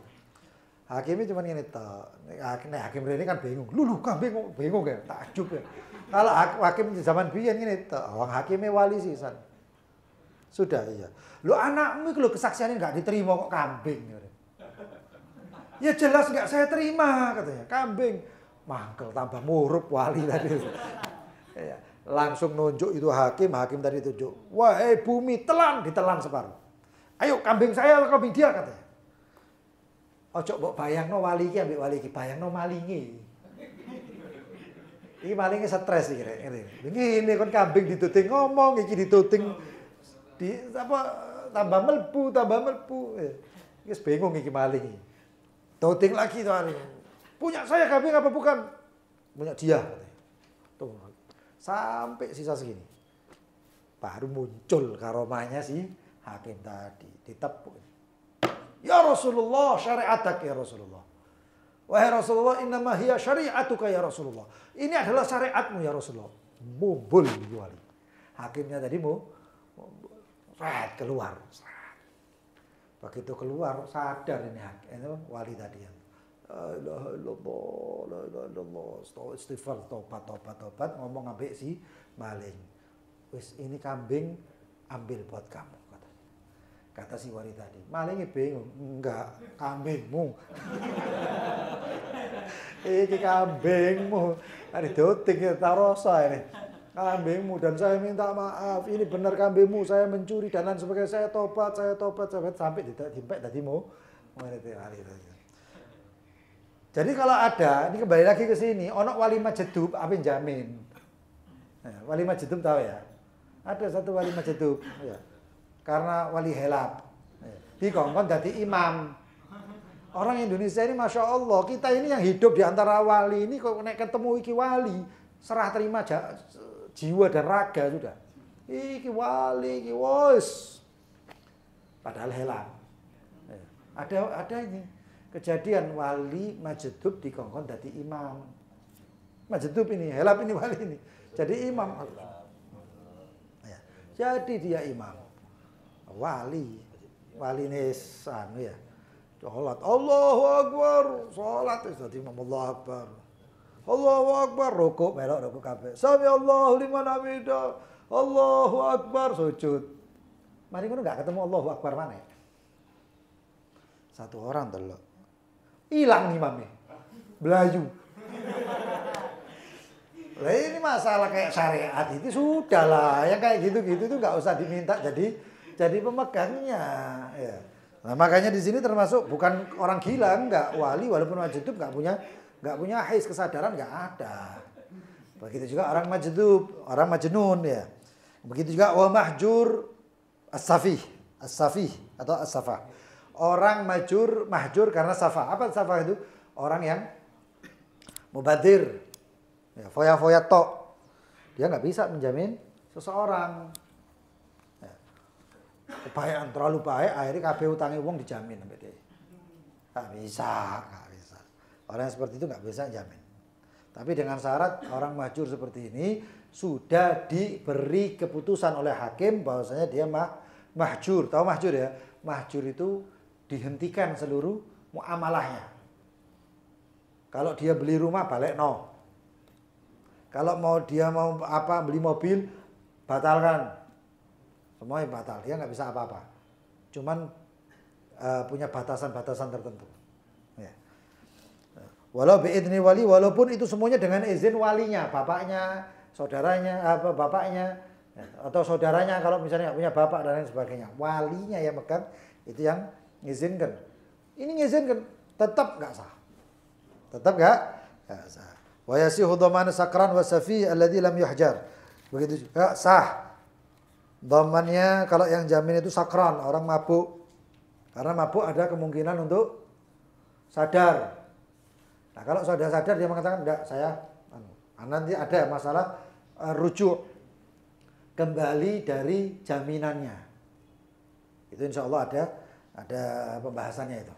Hakimnya cuma ini tok. Hakim ini kan bingung. Lu kambing bingung ya, takjub ya. Kalau hakim di zaman biyen ngene tok, wong hakime wali sisan. Sudah iya. Lu anakmu itu lo kesaksiannya enggak diterima kok kambing. Ya jelas enggak saya terima katanya. Kambing. Mangkel tambah murup wali tadi. Ya. Langsung nunjuk itu hakim tadi tunjuk. Wahai bumi, ditelan separuh. Ayo kambing saya atau kambing dia katanya. Ojo mbok bayangno wali iki ambek wali iki, bayangno malinge. Iki malinge stres iki ngene. Ngene kon kambing dituting ngomong iki dituting di apa tambah melbu. Wis bingung iki maling iki. Tuting lagi tuh maling. Punya saya kambing apa bukan? Punya dia katanya. Tuh. Sampai sisa segini. Baru muncul karomahnya si hakim tadi. Ditepuk. Ya Rasulullah, syariatak ya Rasulullah. Wahai Rasulullah, innama hiya syariatuka ya Rasulullah. Ini adalah syariatmu ya Rasulullah. Mumbul wali. Hakimnya tadi mau keluar. Begitu keluar sadar ini wali tadi yang la ilaha illallah, istighfar, tobat, ngomong ambek si maling. Wis ini kambing ambil buat kamu kata si wali tadi. Malingnya bingung, enggak, kambingmu. Iki kambingmu. Ada doting tak rasa ini. Kambingmu dan saya minta maaf. Ini benar kambingmu, saya mencuri dan lain sebagainya. Saya tobat sampai ditimpek tadi mau Jadi kalau ada, ini kembali lagi ke sini, onok wali majedub, apa yang jamin? Nah, wali majedub tahu ya? Ada satu wali majedub, ya. Karena wali helap, dikongkon jadi imam. Orang Indonesia ini masya Allah, kita ini yang hidup di antara wali ini kok nek ketemu iki wali, serah terima jiwa dan raga sudah. Iki wali, iki wos. Padahal helap. Ada ini. Kejadian wali majedub dikongkon jadi imam. Majedub ini, helap ini wali ini. Jadi imam. Ya. Jadi dia imam. Wali nisan ya. Salat. Allahu Akbar. Salat jadi imam Allahu Akbar. Allahu Akbar. Rukuk melok rukuk kabeh. Sami Allahu liman hamidah. Allahu Akbar sujud. Mari ngono enggak ketemu Allahu Akbar mana? Satu orang delok. Hilang imamnya. Belayu. Lah ini masalah kayak syariat itu sudah lah. Yang kayak gitu-gitu itu nggak usah diminta jadi pemegangnya. Ya. Nah, makanya di sini termasuk bukan orang gila, enggak. Wali walaupun majdub nggak punya hais kesadaran nggak ada. Begitu juga orang majdub, orang majnun ya. Begitu juga wa mahjur as-safih atau as-safah. Orang mahjur karena safa. Apa safa itu? Orang yang mubadir. Ya, foya-foya tok. Dia nggak bisa menjamin seseorang. Ya. Kebayaan terlalu baik, akhirnya kabeh utangi wong dijamin sampai dia. Nggak bisa. Orang yang seperti itu nggak bisa jamin. Tapi dengan syarat orang mahjur seperti ini sudah diberi keputusan oleh hakim bahwasanya dia mahjur. Tahu mahjur ya? Mahjur itu dihentikan seluruh muamalahnya. Kalau dia beli rumah balik no. Kalau dia mau beli mobil batalkan. Semuanya batal. Dia nggak bisa apa-apa. Cuman punya batasan-batasan tertentu. Ya. Walau biidzni wali, walaupun itu semuanya dengan izin walinya, bapaknya, saudaranya, bapaknya atau saudaranya kalau misalnya nggak punya bapak dan lain sebagainya. Walinya yang megang itu yang ngizinkan. Ini ngizinkan tetap enggak sah. Tetap enggak sah. Wa yasihu dhaman sakran wa safi alladhi lam yuhjar. Begitu juga sah. Dhamannya kalau yang jamin itu sakran, orang mabuk. Karena mabuk ada kemungkinan untuk sadar. Nah, kalau sudah sadar dia mengatakan enggak, saya nanti ada masalah rujuk kembali dari jaminannya. Itu insya Allah ada pembahasannya itu.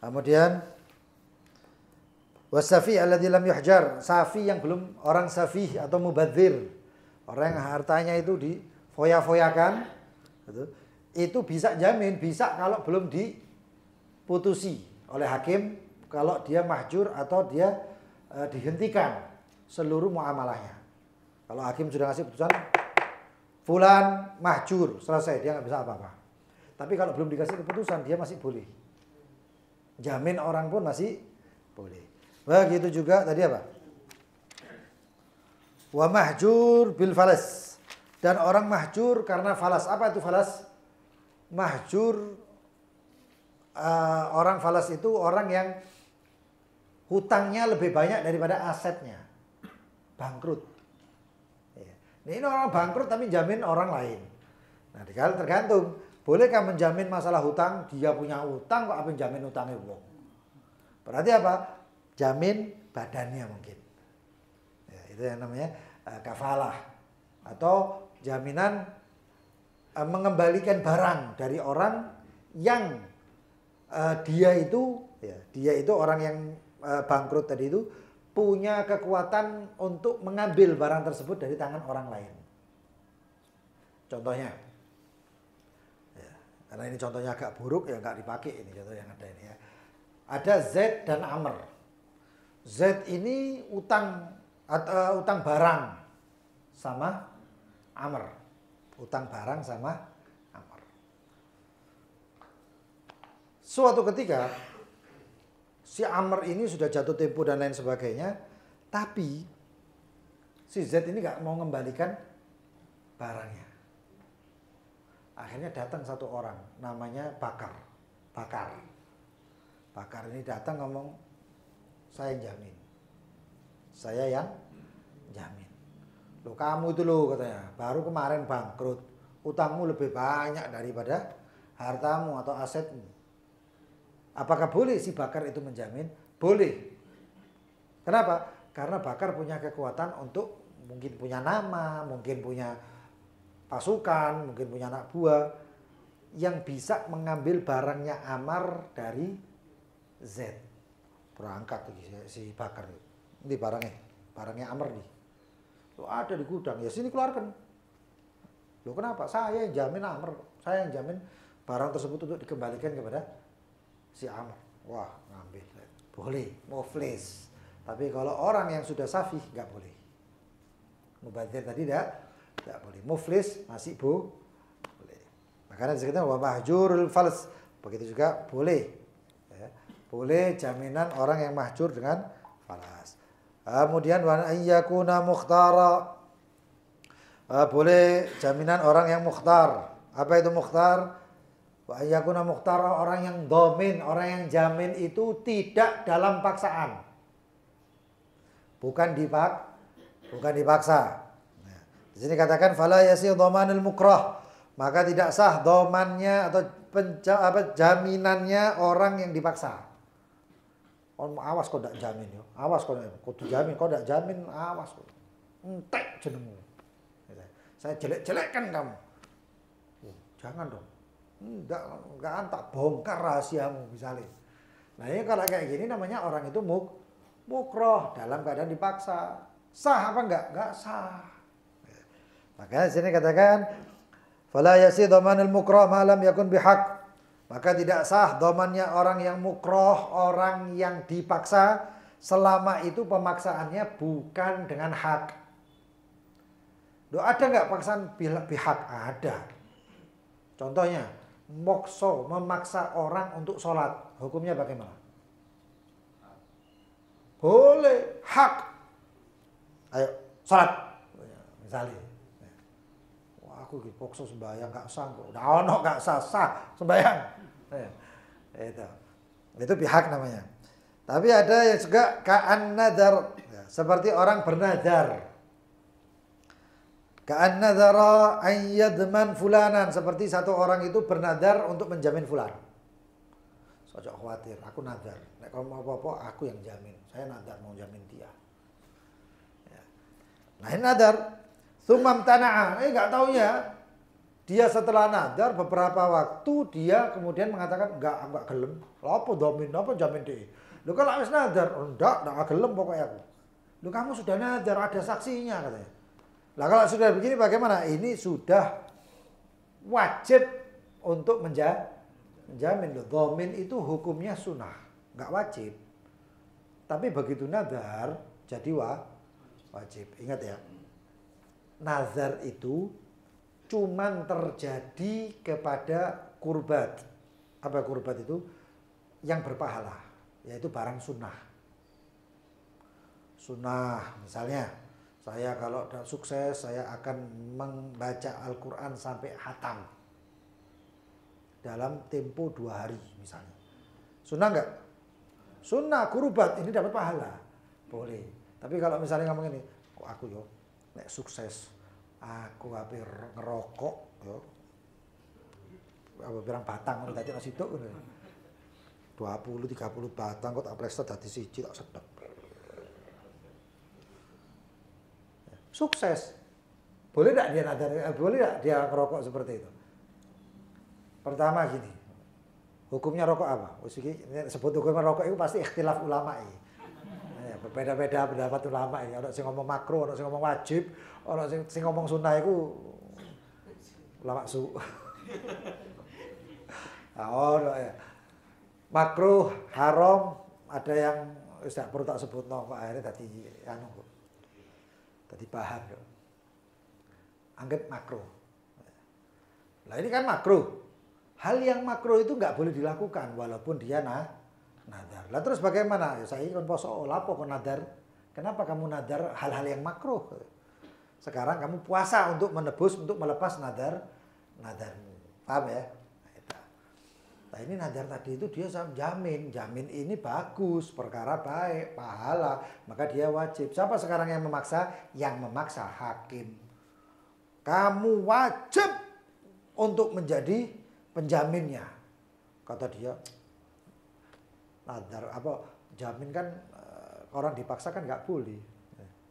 Kemudian wasafi alladzi lam yuhjar, safi yang belum orang safi atau mubadzir. Orang yang hartanya itu difoya-foyakan itu bisa jamin, bisa kalau belum diputusi oleh hakim kalau dia mahjur atau dia dihentikan seluruh muamalahnya. Kalau hakim sudah ngasih putusan fulan mahjur, selesai, dia nggak bisa apa-apa. Tapi kalau belum dikasih keputusan, dia masih boleh. Jamin orang pun masih boleh. Begitu juga tadi apa? Wa mahjur bil falas. Dan orang mahjur karena falas. Apa itu falas? Mahjur, orang falas itu orang yang hutangnya lebih banyak daripada asetnya. Bangkrut. Ini orang bangkrut tapi jamin orang lain. Nah, tergantung. Bolehkah menjamin masalah hutang? Dia punya hutang kok apa jamin hutangnya wong? Berarti apa? Jamin badannya mungkin. Ya, itu yang namanya kafalah. Atau jaminan mengembalikan barang dari orang yang dia itu orang yang bangkrut tadi itu punya kekuatan untuk mengambil barang tersebut dari tangan orang lain. Contohnya, ya, karena ini contohnya agak buruk ya nggak dipakai ini contoh yang ada ini ya. Ada Z dan Amr. Z ini utang barang sama Amr. Utang barang sama Amr. Suatu ketika si Amr ini sudah jatuh tempo dan lain sebagainya, tapi si Z ini nggak mau mengembalikan barangnya. Akhirnya datang satu orang, namanya Bakar. Bakar ini datang ngomong, saya yang jamin. Saya yang jamin. Loh kamu itu loh katanya, baru kemarin bangkrut. Utangmu lebih banyak daripada hartamu atau asetmu. Apakah boleh si Bakar itu menjamin? Boleh. Kenapa? Karena Bakar punya kekuatan untuk mungkin punya nama, mungkin punya pasukan, mungkin punya anak buah yang bisa mengambil barangnya Amar dari Z. Berangkat si Bakar. Ini barangnya Amar nih. Loh ada di gudang, ya sini keluarkan. Loh kenapa? Saya yang jamin Amar, saya yang jamin barang tersebut untuk dikembalikan kepada si Amr. Wah, ngambil. Boleh, muflis. Tapi kalau orang yang sudah safih, nggak boleh. Mubadzir tadi tidak boleh. Muflis masih boleh. Makanya disebutkan wa mahjurul fals. Begitu juga boleh. Ya. Boleh jaminan orang yang mahjur dengan falas. Kemudian wa ayyakuna mukhtara. Boleh jaminan orang yang mukhtar. Apa itu mukhtar? Wa ayyakuna mukhtara, orang yang domin, orang yang jamin itu tidak dalam paksaan. Bukan dipaksa. Nah, di sini katakan fala yasih dhamanul mukrah. Maka tidak sah domannya atau jaminannya orang yang dipaksa. Awas kok tidak jamin yo. Awas kok jamin, kok tidak jamin, awas kok. Entek jenengmu. Saya jelek-jelekkan kamu. Jangan dong. Enggak tak bongkar rahasiamu misalnya. Nah ini kalau kayak gini namanya orang itu mukroh dalam keadaan dipaksa. Sah apa enggak? Enggak sah. Maka di sini katakan fala yasi dhamanul mukroh ma lam yakun bihaq. Maka tidak sah dhamannya orang yang mukroh, orang yang dipaksa selama itu pemaksaannya bukan dengan hak. Ada enggak paksaan bihaq? Ada. Contohnya mokso, memaksa orang untuk sholat. Hukumnya bagaimana? Boleh, hak. Ayo, sholat. Misalnya. Wah, aku mokso sembahyang gak sah. Udah ono gak sah sembahyang. Itu pihak namanya. Tapi ada yang juga ka'an nadar. Seperti orang bernadar. Ka'an nadara an yadman fulanan, seperti satu orang itu bernadar untuk menjamin fulan. Ojo khawatir, aku nadar. Nek kalau mau apa-apa aku yang jamin. Saya nadar mau jamin dia. Ya. Nah ini nadar. Tsumma tana'a. Enggak taunya dia setelah nadar beberapa waktu dia kemudian mengatakan enggak gelem. Lah apa domin, apa jamin dia? Lu kalau habis nadar, enggak gelem pokoknya aku. Lu kamu sudah nadar, ada saksinya katanya. Nah kalau sudah begini bagaimana? Ini sudah wajib untuk menjamin. Dhamin itu hukumnya sunnah, nggak wajib. Tapi begitu nazar jadi wajib. Ingat ya, nazar itu cuman terjadi kepada kurbat. Apa kurbat itu? Yang berpahala, yaitu barang sunnah. Sunnah misalnya. Saya kalau udah sukses, saya akan membaca Al-Quran sampai khatam dalam tempo 2 hari misalnya. Sunnah nggak? Sunnah, kurubat, ini dapat pahala. Boleh. Tapi kalau misalnya ngomong ini, kok aku yo, nek sukses, aku hampir ngerokok, yo, apa pirang batang, udah tadi nasi itu, 20-30 batang, kok tak plester dadi siji, tak sedep. Sukses. Boleh tidak dia nadar, boleh tidak dia ngerokok seperti itu? Pertama gini, hukumnya rokok apa? Sebut hukumnya rokok itu pasti ikhtilaf ulama ini. Berbeda-beda pendapat ulama ini. Orang yang ngomong makruh, orang yang ngomong wajib, orang yang ngomong sunnah itu ulama su. Ya. Makruh, haram, ada yang tidak perlu tak sebut akhirnya tadi tadi bahan. Anggap makruh. Nah ini kan makruh. Hal yang makruh itu nggak boleh dilakukan walaupun dia nadar. Lah terus bagaimana? Ya saya kan poso lapo kon nadar. Kenapa kamu nadar hal-hal yang makruh? Sekarang kamu puasa untuk menebus, untuk melepas nadarmu. Paham ya? Nah ini nadar tadi itu dia jamin ini bagus, perkara baik, pahala, maka dia wajib. Siapa sekarang yang memaksa? Yang memaksa hakim. Kamu wajib untuk menjadi penjaminnya. Kata dia, nadar apa jamin kan orang dipaksa kan nggak boleh.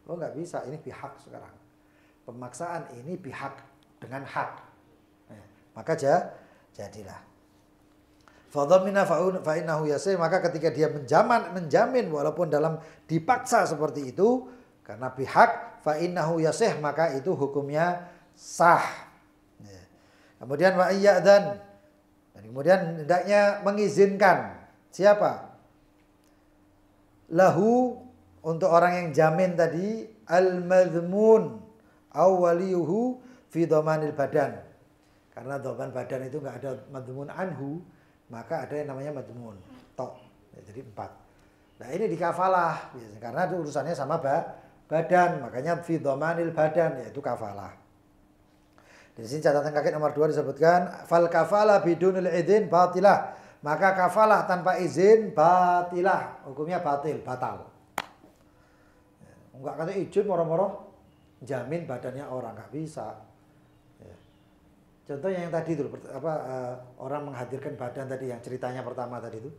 Oh nggak bisa, ini pihak sekarang. Pemaksaan ini pihak dengan hak. Maka jadilah. Fadhamina fa'innahu yasih, maka ketika dia menjamin walaupun dalam dipaksa seperti itu karena pihak fa'innahu yasih, maka itu hukumnya sah. Kemudian wa iyyadan, dan kemudian hendaknya mengizinkan siapa? Lahu, untuk orang yang jamin tadi, al-madhmun aw waliyuhu fi dhamanil badan. Karena dhaman badan itu enggak ada madhmun anhu, maka ada yang namanya madhmun tok. Jadi 4. Nah, ini di kafalah biasanya karena itu urusannya sama badan, makanya fi dhamanil badan, yaitu kafalah. Di sini catatan kaki nomor 2 disebutkan fal kafalah bidunil idzin batilah. Maka kafalah tanpa izin batilah, hukumnya batal. Enggak kata izin moro-moro jamin badannya orang, enggak bisa. Ya. Contohnya yang tadi itu orang menghadirkan badan tadi yang ceritanya pertama tadi itu.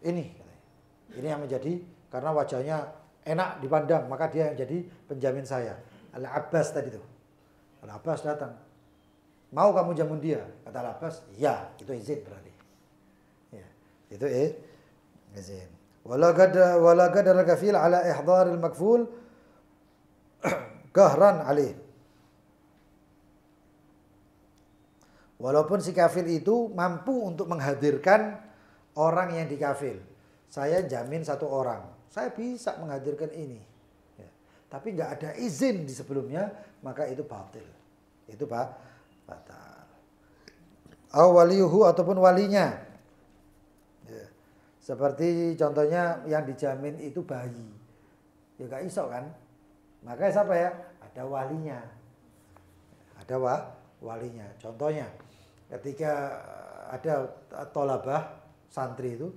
Ini yang menjadi karena wajahnya enak dipandang, maka dia yang jadi penjamin saya. Al-Abbas tadi itu. Al-Abbas datang. Mau kamu jamin dia? Kata Al-Abbas, iya, itu izin berarti. Ya, itu izin. Wala qadara kafil ala ihdar al-makful qahran alaih. Walaupun si kafil itu mampu untuk menghadirkan orang yang dikafil. Saya jamin 1 orang, saya bisa menghadirkan ini. Ya. Tapi nggak ada izin di sebelumnya, maka itu batil. Itu batal. Awaliyuhu ataupun walinya. Ya. Seperti contohnya yang dijamin itu bayi. Ya nggak iso kan? Maka siapa ya? Ada walinya. Ada walinya. Contohnya ketika ada tolabah santri itu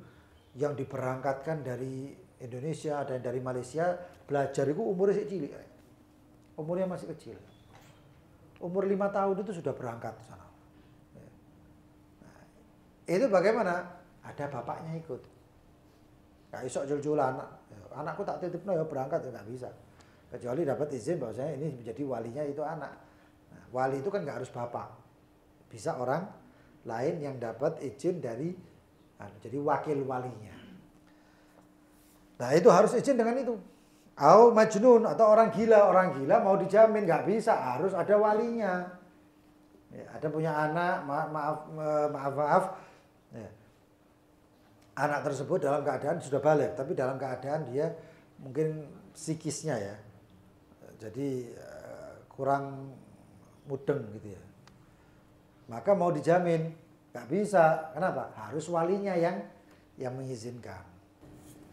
yang diberangkatkan dari Indonesia dan dari Malaysia belajar itu umurnya masih cilik. Umurnya masih kecil. Umur 5 tahun itu sudah berangkat ke sana. Nah, itu bagaimana? Ada bapaknya ikut. Gak iso jul-julan. Anakku tak titipno ya berangkat ya nggak bisa. Kecuali dapat izin bahwasanya ini menjadi walinya itu anak. Nah, wali itu kan nggak harus bapak. Bisa orang lain yang dapat izin dari jadi wakil walinya. Nah itu harus izin dengan itu. Au majnun atau orang gila mau dijamin nggak bisa, harus ada walinya. Ya, ada punya anak, maaf. Ya. Anak tersebut dalam keadaan sudah balik, tapi dalam keadaan dia mungkin psikisnya ya, jadi kurang mudeng gitu ya. Maka mau dijamin nggak bisa, kenapa? Harus walinya yang mengizinkan.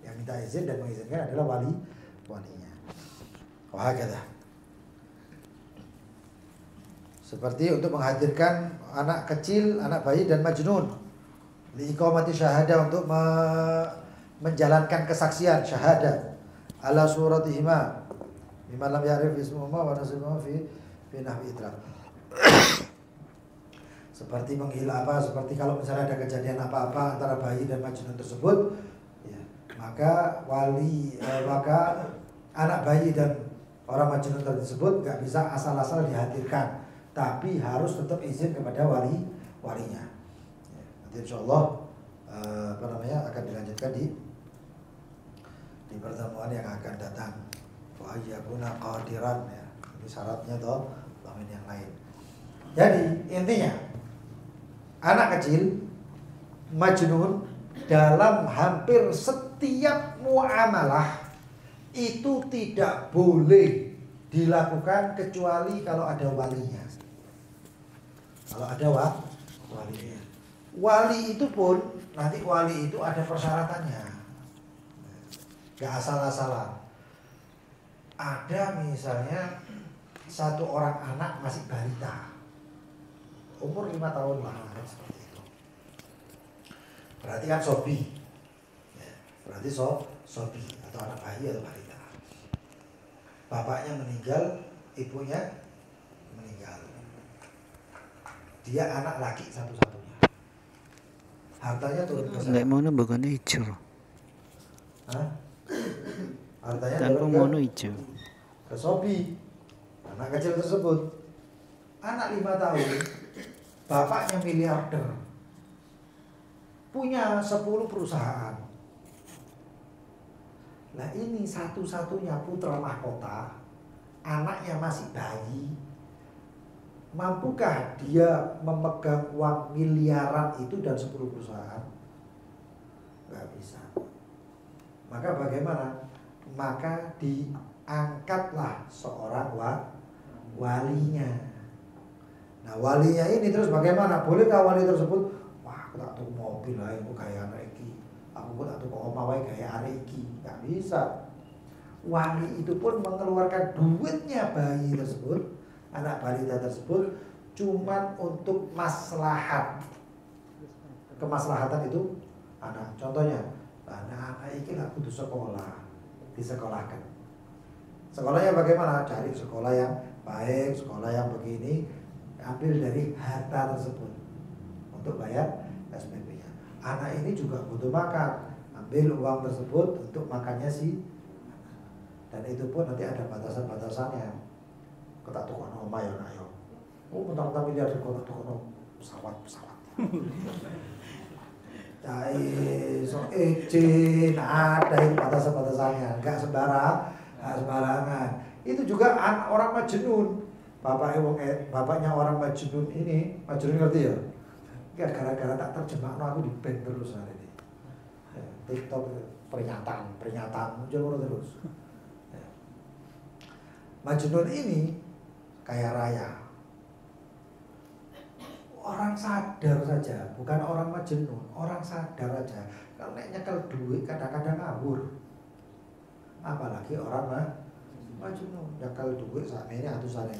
Yang minta izin dan mengizinkan adalah walinya. Wahakata. Seperti untuk menghadirkan anak kecil, anak bayi dan majnun. Liiqamati syahadah, untuk menjalankan kesaksian syahadah. Ala suratihima. Mimma lam ya'rif ismuhuma wa nasibuma fi nahwi idrak. Seperti seperti kalau misalnya ada kejadian apa-apa antara bayi dan majnun tersebut, ya, maka maka anak bayi dan orang majnun tersebut nggak bisa asal-asal dihadirkan, tapi harus tetap izin kepada walinya. Ya, nanti insyaallah akan dilanjutkan di pertemuan yang akan datang. Wa ayyakuna qadiran, ya. Ini syaratnya toh, lain yang lain. Jadi intinya anak kecil majnun dalam hampir setiap muamalah itu tidak boleh dilakukan kecuali kalau ada walinya. Kalau ada walinya. Wali itu pun nanti wali itu ada persyaratannya. Gak asal-asalan. Ada misalnya satu orang anak masih balita, umur 5 tahun lah, seperti itu. Berarti kan sobi, ya, berarti sobi atau anak bayi atau balita. Bapaknya meninggal, ibunya meninggal. Dia anak laki satu-satunya. Hartanya turun ke siapa? Nggak mau bukan hijau. Hah? Hartanya Tanpa turun mono hijau. ke sobi, anak kecil tersebut. Anak 5 tahun, bapaknya miliarder, punya 10 perusahaan. Nah ini satu-satunya putra mahkota, anaknya masih bayi. Mampukah dia memegang uang miliaran itu dan 10 perusahaan? Gak bisa. Maka bagaimana? Maka diangkatlah seorang walinya. Nah walinya ini terus bagaimana? Bolehkah wali tersebut? Wah, aku tak tuku mobil lah, aku kayak anak iki. Aku tak tuku omah wae kayak anak iki. Gak bisa. Wali itu pun mengeluarkan duitnya bayi tersebut, anak balita tersebut, cuman untuk maslahat. Kemaslahatan itu anak. Contohnya, anak iki lah kudu sekolah, disekolahkan. Sekolahnya bagaimana? Cari sekolah yang baik, sekolah yang begini, ambil dari harta tersebut untuk bayar SPP-nya. Anak ini juga butuh makan, ambil uang tersebut untuk makannya si. Dan itu pun nanti ada batasan-batasannya. Kita tukono omah ya nak yo. Oh, mentang-mentang miliar kita tukono pesawat. So izin ada itu batasan-batasannya, enggak sembarangan. Itu juga orang majnun. Bapaknya orang majnun ini, majnun ngerti ya? Enggak, gara-gara tak terjemahno aku di ban terus hari ini. Ya, TikTok peringatan muncul terus. Ya. Majnun ini kaya raya. Orang sadar saja, bukan orang majnun, orang sadar aja. Kalau nyekel duit kadang-kadang ngawur. Apalagi orang majnun nyekel duit sakmene atusane.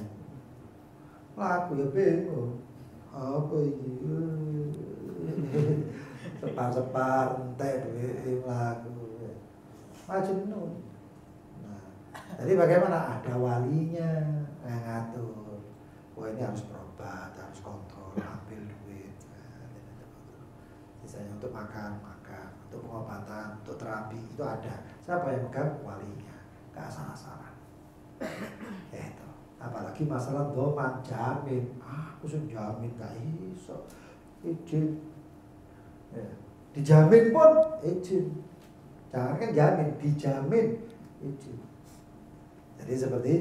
Lah aku ya bingung. Apa iki? Separ-separ entek duit laku. Majnun. Nah, jadi bagaimana? Ada walinya yang ngatur. Wah ini harus berobat, harus kontrol, ambil duit. Misalnya untuk makan, untuk pengobatan, untuk terapi itu ada. Siapa yang megang? Walinya. Gak salah-salah. Itu. Apalagi masalah doman, jamin. Aku sudah jamin gak iso. Izin. Ya. Dijamin pun izin. Jangan kan jamin, dijamin izin. Jadi seperti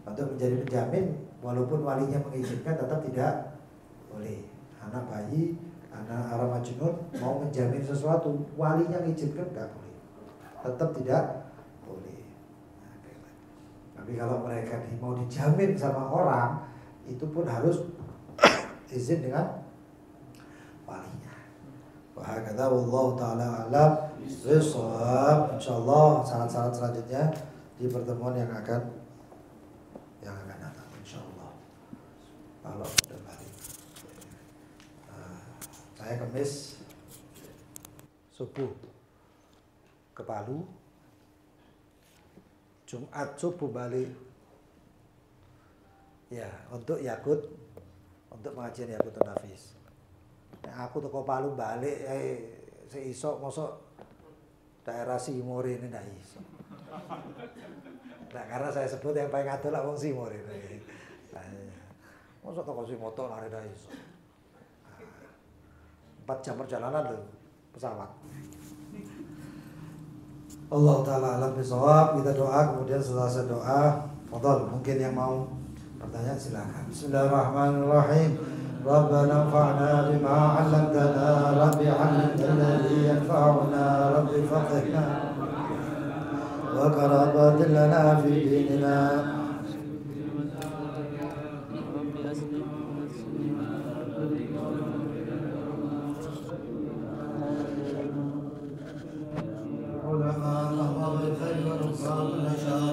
untuk menjadi penjamin, walaupun walinya mengizinkan tetap tidak boleh. Anak bayi, anak orang majnun mau menjamin sesuatu, walinya mengizinkan nggak boleh, tetap tidak boleh. Nah, tapi kalau mereka mau dijamin sama orang, itu pun harus izin dengan walinya. Wahakata wallahu ta'ala alam bisawab. Insyaallah syarat-syarat selanjutnya di pertemuan yang akan Saya Kamis subuh ke Palu, Jumat subuh balik. Ya, untuk Yakut, untuk pengajian Yakutun Nafis. Nah, aku toko Palu balik, seisok mosok daerah Simori ini ndak iso. Nah, karena saya sebut yang paling adol lah wong Simori ini. Nah, mosok toko Simoto lari ndak iso. 4 jam perjalanan loh pesawat. Allah Ta'ala alam bisawab. Kita doa, kemudian setelah saya doa, fadhal, mungkin yang mau pertanyaan silakan. Bismillahirrahmanirrahim. Rabbana anfa'na bima 'allamtana, Rabbi 'allimna alladhi yanfa'una, Rabbi faqihna wa karabatin lana fi dinina.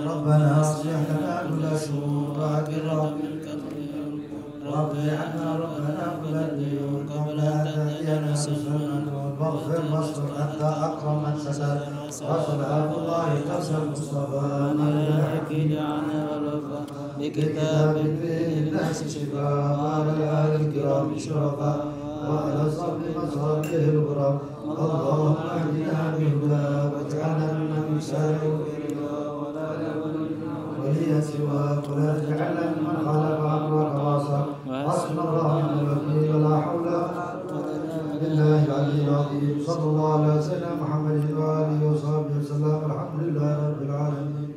ربنا اصلح لنا كل شؤون ربي عنا ربنا كل الديون قبل ان تاتينا سنه واغفر واصبر انت اكرم من ستر وصلاه الله تسر المصطفى ملائك جعلنا والوفاء بكتاب فيه للناس شفاء وعلى الال الكرام شرفاء وعلى الصبر مصابيح الغرام اللهم اهدنا بهداك واجعلنا ممن يسارع ولي سواك ولا تجعلنا ممن خالف امرك واصل حسبنا الله ونعم الوكيل ولا حول ولا قوه الا بالله العلي العظيم صلى الله على سيدنا محمد واله وصحبه وسلم الحمد لله رب العالمين.